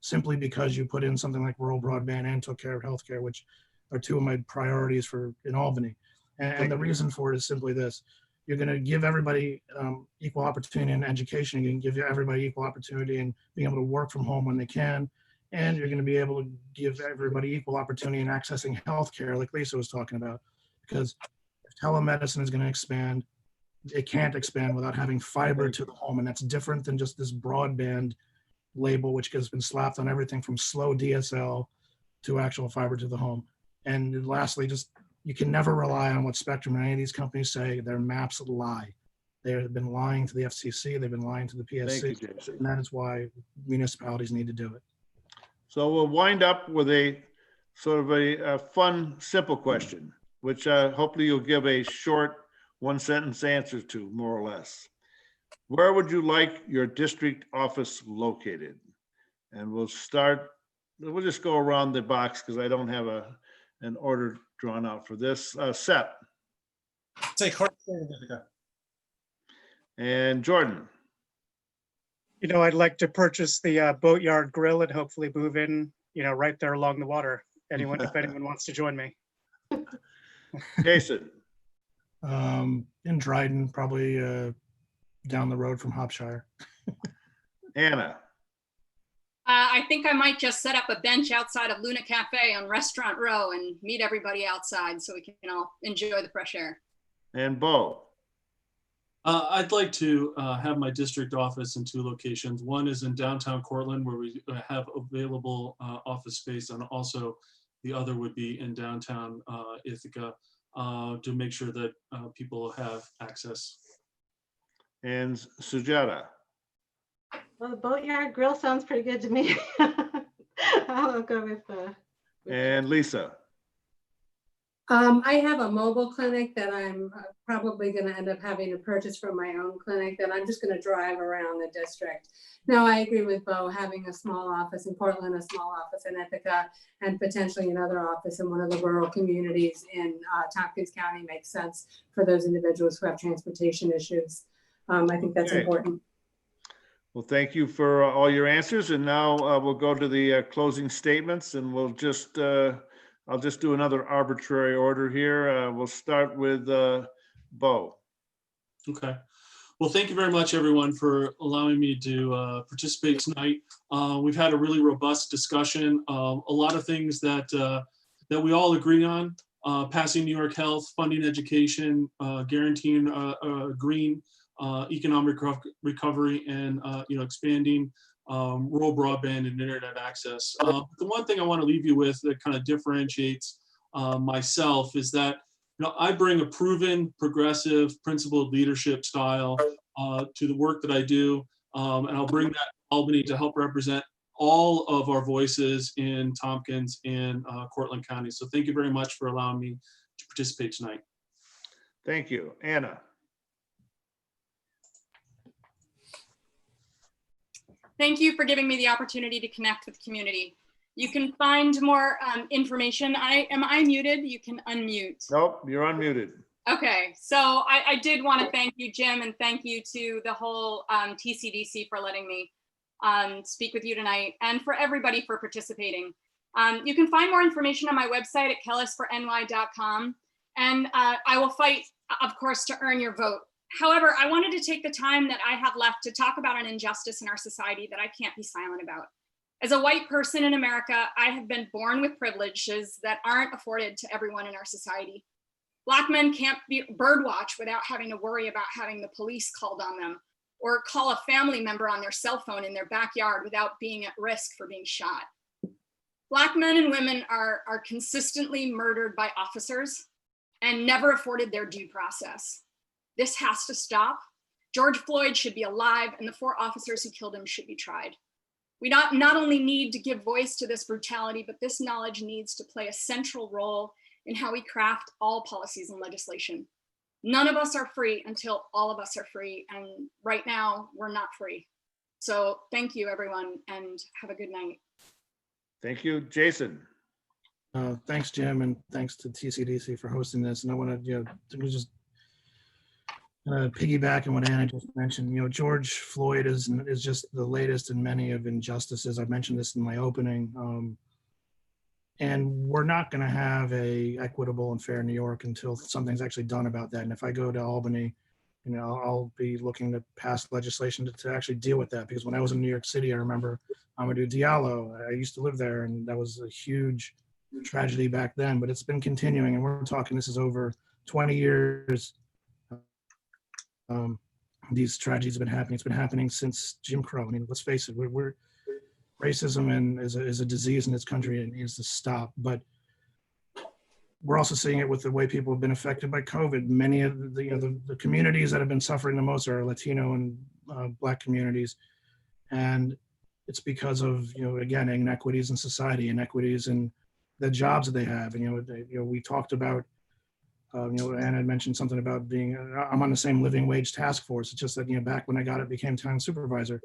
F: simply because you put in something like rural broadband and took care of healthcare, which are two of my priorities in Albany. And the reason for it is simply this. You're going to give everybody equal opportunity in education. You can give everybody equal opportunity in being able to work from home when they can. And you're going to be able to give everybody equal opportunity in accessing healthcare, like Lisa was talking about. Because if telemedicine is going to expand, it can't expand without having fiber to the home. And that's different than just this broadband label, which has been slapped on everything from slow DSL to actual fiber to the home. And lastly, just you can never rely on what Spectrum and any of these companies say. Their maps lie. They've been lying to the FCC. They've been lying to the PSC.
A: Thank you, Jason.
F: And that is why municipalities need to do it.
A: So we'll wind up with a sort of a fun, simple question, which hopefully you'll give a short one-sentence answer to, more or less. Where would you like your district office located? And we'll just go around the box because I don't have an order drawn out for this. Seth.
D: Take Hart State of Ithaca.
A: And Jordan.
H: You know, I'd like to purchase the Boatyard Grill and hopefully move in, you know, right there along the water. If anyone wants to join me.
A: Jason.
F: In Dryden, probably down the road from Hopshire.
A: Anna.
G: I think I might just set up a bench outside of Luna Cafe on Restaurant Row and meet everybody outside so we can all enjoy the fresh air.
A: And Bo.
C: I'd like to have my district office in two locations. One is in downtown Cortland, where we have available office space, and also the other would be in downtown Ithaca to make sure that people have access.
A: And Sujata.
E: Well, the Boatyard Grill sounds pretty good to me. I'll go with
A: And Lisa.
B: I have a mobile clinic that I'm probably going to end up having to purchase from my own clinic that I'm just going to drive around the district. No, I agree with Bo, having a small office in Portland, a small office in Ithaca, and potentially another office in one of the rural communities in Tompkins County makes sense for those individuals who have transportation issues. I think that's important.
A: Well, thank you for all your answers. And now we'll go to the closing statements, and we'll just, I'll just do another arbitrary order here. We'll start with Bo.
C: Okay. Well, thank you very much, everyone, for allowing me to participate tonight. We've had a really robust discussion. A lot of things that that we all agree on: passing New York Health, funding education, guaranteeing green economic recovery, and expanding rural broadband and internet access. The one thing I want to leave you with that kind of differentiates myself is that I bring a proven, progressive, principled leadership style to the work that I do, and I'll bring that to Albany to help represent all of our voices in Tompkins and Cortland County. So thank you very much for allowing me to participate tonight.
A: Thank you. Anna.
G: Thank you for giving me the opportunity to connect with the community. You can find more information. Am I muted? You can unmute.
A: Nope, you're unmuted.
G: Okay, so I did want to thank you, Jim, and thank you to the whole TCDC for letting me speak with you tonight, and for everybody for participating. You can find more information on my website at kellisforny.com, and I will fight, of course, to earn your vote. However, I wanted to take the time that I have left to talk about an injustice in our society that I can't be silent about. As a white person in America, I have been born with privileges that aren't afforded to everyone in our society. Black men can't birdwatch without having to worry about having the police called on them, or call a family member on their cell phone in their backyard without being at risk for being shot. Black men and women are consistently murdered by officers and never afforded their due process. This has to stop. George Floyd should be alive, and the 4 officers who killed him should be tried. We not only need to give voice to this brutality, but this knowledge needs to play a central role in how we craft all policies and legislation. None of us are free until all of us are free, and right now we're not free. So thank you, everyone, and have a good night.
A: Thank you, Jason.
F: Thanks, Jim, and thanks to TCDC for hosting this. And I want to, just piggyback on what Anna just mentioned. George Floyd is just the latest in many of injustices. I mentioned this in my opening, and we're not going to have a equitable and fair New York until something's actually done about that. And if I go to Albany, I'll be looking to pass legislation to actually deal with that. Because when I was in New York City, I remember Amadou Diallo. I used to live there, and that was a huge tragedy back then, but it's been continuing, and we're talking, this is over 20 years. These tragedies have been happening. It's been happening since Jim Crow. I mean, let's face it, racism is a disease in this country and it needs to stop. But we're also seeing it with the way people have been affected by COVID. Many of the communities that have been suffering the most are Latino and Black communities. And it's because of, again, inequities in society, inequities in the jobs that they have. And, we talked about, Anna had mentioned something about being, I'm on the same living wage task force. It's just that, back when I became town supervisor,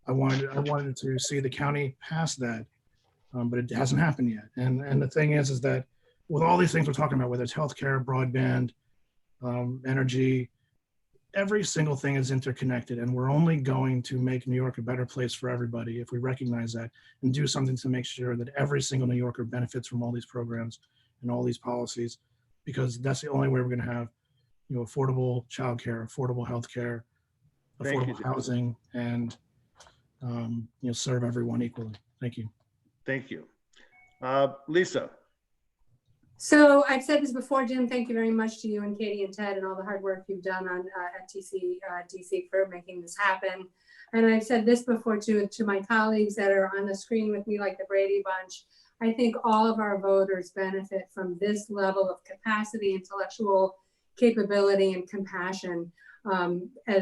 F: I wanted to see the county pass that, but it hasn't happened yet. And the thing is that with all these things we're talking about, whether it's healthcare, broadband, energy, every single thing is interconnected, and we're only going to make New York a better place for everybody if we recognize that and do something to make sure that every single New Yorker benefits from all these programs and all these policies, because that's the only way we're going to have, affordable childcare, affordable healthcare, affordable housing, and serve everyone equally. Thank you.
A: Thank you. Lisa.
B: So I've said this before, Jim, thank you very much to you and Katie and Ted and all the hard work you've done on at TCDC for making this happen. And I've said this before to my colleagues that are on the screen with me, like the Brady Bunch. I think all of our voters benefit from this level of capacity, intellectual capability, and compassion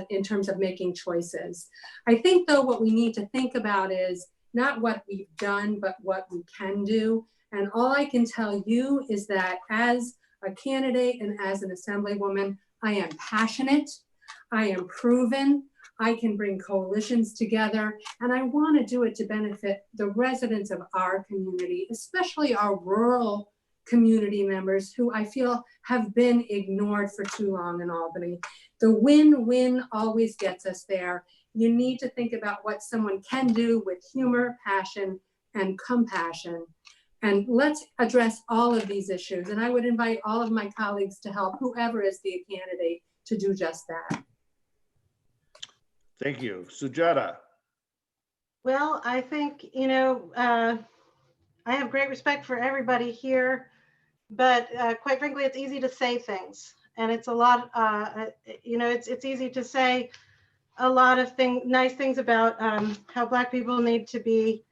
B: in terms of making choices. I think, though, what we need to think about is not what we've done, but what we can do. And all I can tell you is that as a candidate and as an assemblywoman, I am passionate, I am proven, I can bring coalitions together, and I want to do it to benefit the residents of our community, especially our rural community members who I feel have been ignored for too long in Albany. The win-win always gets us there. You need to think about what someone can do with humor, passion, and compassion. And let's address all of these issues. And I would invite all of my colleagues to help whoever is the candidate to do just that.
A: Thank you. Sujata.
E: Well, I think, I have great respect for everybody here, but quite frankly, it's easy to say things. And it's a lot, it's easy to say a lot of nice things about how Black people need to be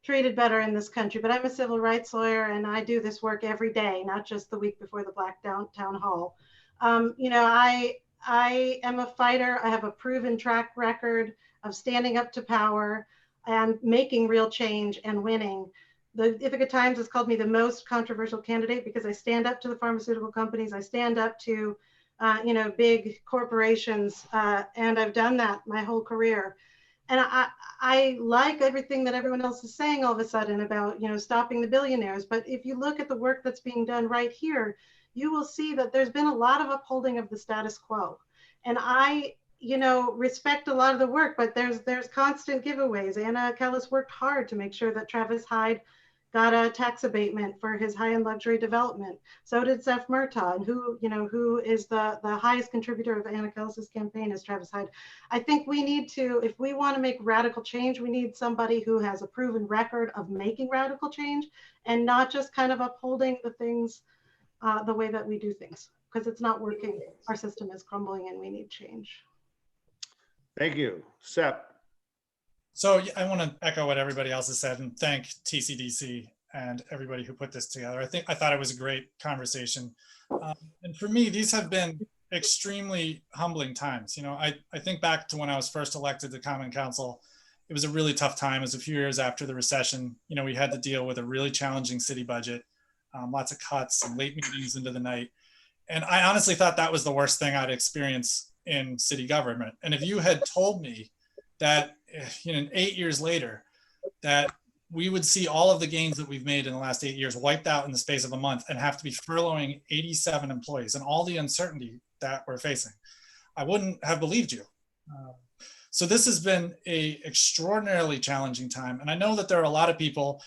E: treated better in this country. But I'm a civil rights lawyer and I do this work every day, not just the week before the Black Town Hall. I am a fighter. I have a proven track record of standing up to power and making real change and winning. The Ithaca Times has called me the most controversial candidate because I stand up to the pharmaceutical companies. I stand up to, big corporations, and I've done that my whole career. And I like everything that everyone else is saying all of a sudden about, stopping the billionaires. But if you look at the work that's being done right here, you will see that there's been a lot of upholding of the status quo. And I, respect a lot of the work, but there's constant giveaways. Anna Kellis worked hard to make sure that Travis Hyde got a tax abatement for his high-end luxury development. So did Seth Murtagh, and who is the highest contributor of Anna Kellis's campaign is Travis Hyde. I think we need to, if we want to make radical change, we need somebody who has a proven record of making radical change and not just kind of upholding the things the way that we do things, because it's not working. Our system is crumbling and we need change.
A: Thank you. Seth.
D: So I want to echo what everybody else has said and thank TCDC and everybody who put this together. I thought it was a great conversation. And for me, these have been extremely humbling times. I think back to when I was first elected to Common Council. It was a really tough time. It was a few years after the recession. We had to deal with a really challenging city budget, lots of cuts and late meetings into the night. And I honestly thought that was the worst thing I'd experienced in city government. And if you had told me that 8 years later, that we would see all of the gains that we've made in the last 8 years wiped out in the space of a month and have to be furloughing 87 employees and all the uncertainty that we're facing, I wouldn't have believed you. So this has been an extraordinarily challenging time. And I know that there are a lot of people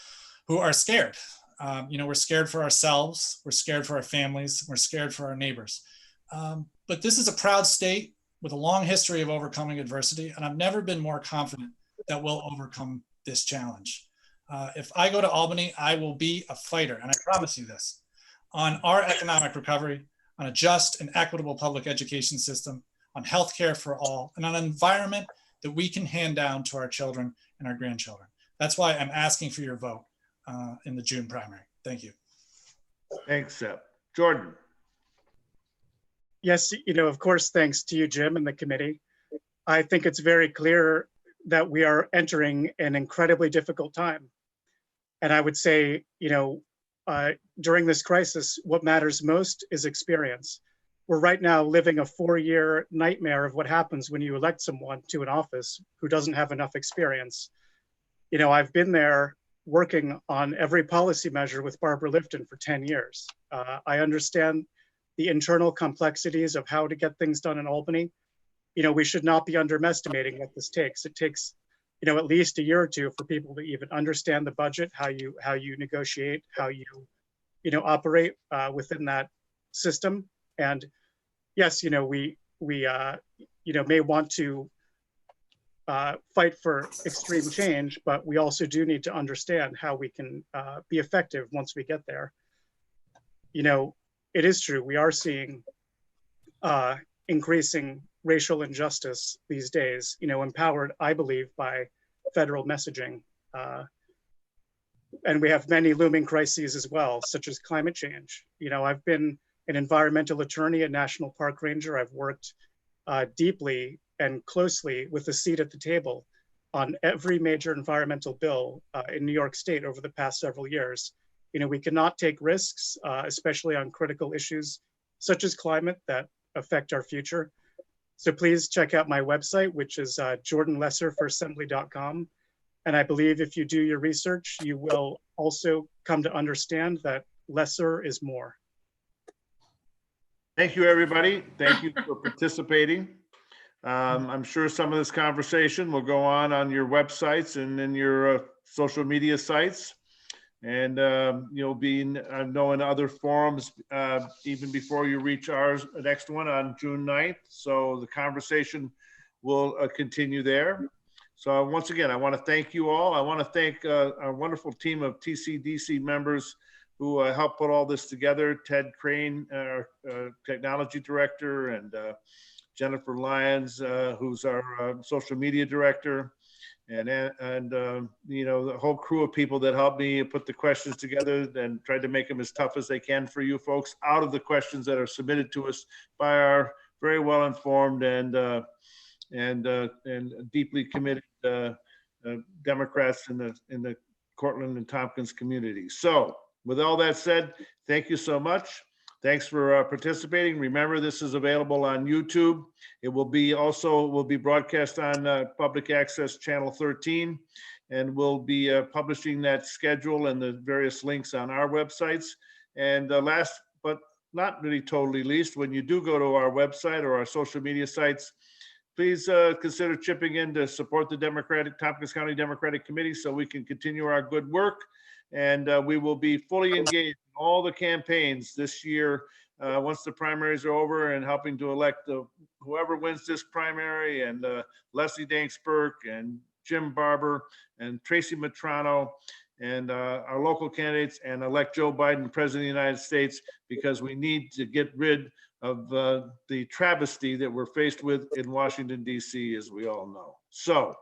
D: who are scared. We're scared for ourselves, we're scared for our families, we're scared for our neighbors. But this is a proud state with a long history of overcoming adversity, and I've never been more confident that we'll overcome this challenge. If I go to Albany, I will be a fighter, and I promise you this, on our economic recovery, on a just and equitable public education system, on healthcare for all, and on an environment that we can hand down to our children and our grandchildren. That's why I'm asking for your vote in the June primary. Thank you.
A: Thanks, Seth. Jordan.
H: Yes, of course, thanks to you, Jim, and the committee. I think it's very clear that we are entering an incredibly difficult time. And I would say, during this crisis, what matters most is experience. We're right now living a 4-year nightmare of what happens when you elect someone to an office who doesn't have enough experience. I've been there working on every policy measure with Barbara Lifton for 10 years. I understand the internal complexities of how to get things done in Albany. We should not be underestimating what this takes. It takes, at least a year or two for people to even understand the budget, how you negotiate, how you operate within that system. And yes, we may want to fight for extreme change, but we also do need to understand how we can be effective once we get there. It is true, we are seeing increasing racial injustice these days, empowered, I believe, by federal messaging. And we have many looming crises as well, such as climate change. I've been an environmental attorney, a national park ranger. I've worked deeply and closely with a seat at the table on every major environmental bill in New York State over the past several years. We cannot take risks, especially on critical issues such as climate that affect our future. So please check out my website, which is jordanlesserforassembly.com. And I believe if you do your research, you will also come to understand that lesser is more.
A: Thank you, everybody. Thank you for participating. I'm sure some of this conversation will go on your websites and in your social media sites. And you'll be, I know, in other forums even before you reach our next one on June 9th. So the conversation will continue there. So once again, I want to thank you all. I want to thank our wonderful team of TCDC members who helped put all this together. Ted Crane, our technology director, and Jennifer Lyons, who's our social media director. And the whole crew of people that helped me put the questions together and tried to make them as tough as they can for you folks out of the questions that are submitted to us by our very well informed and deeply committed Democrats in the Cortland and Tompkins community. So with all that said, thank you so much. Thanks for participating. Remember, this is available on YouTube. It will be broadcast on Public Access Channel 13, and we'll be publishing that schedule and the various links on our websites. And last but not really totally least, when you do go to our website or our social media sites, please consider chipping in to support the Tompkins County Democratic Committee so we can continue our good work. And we will be fully engaged in all the campaigns this year once the primaries are over, and helping to elect whoever wins this primary, and Leslie Danks Burke and Jim Barber and Tracy Matrano and our local candidates, and elect Joe Biden President of the United States, because we need to get rid of the travesty that we're faced with in Washington, D.C., as we all know. So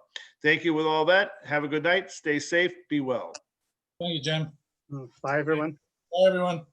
A: thank you with all that. Have a good night. Stay safe. Be well.
D: Thank you, Jim.
H: Bye, everyone.
D: Bye, everyone.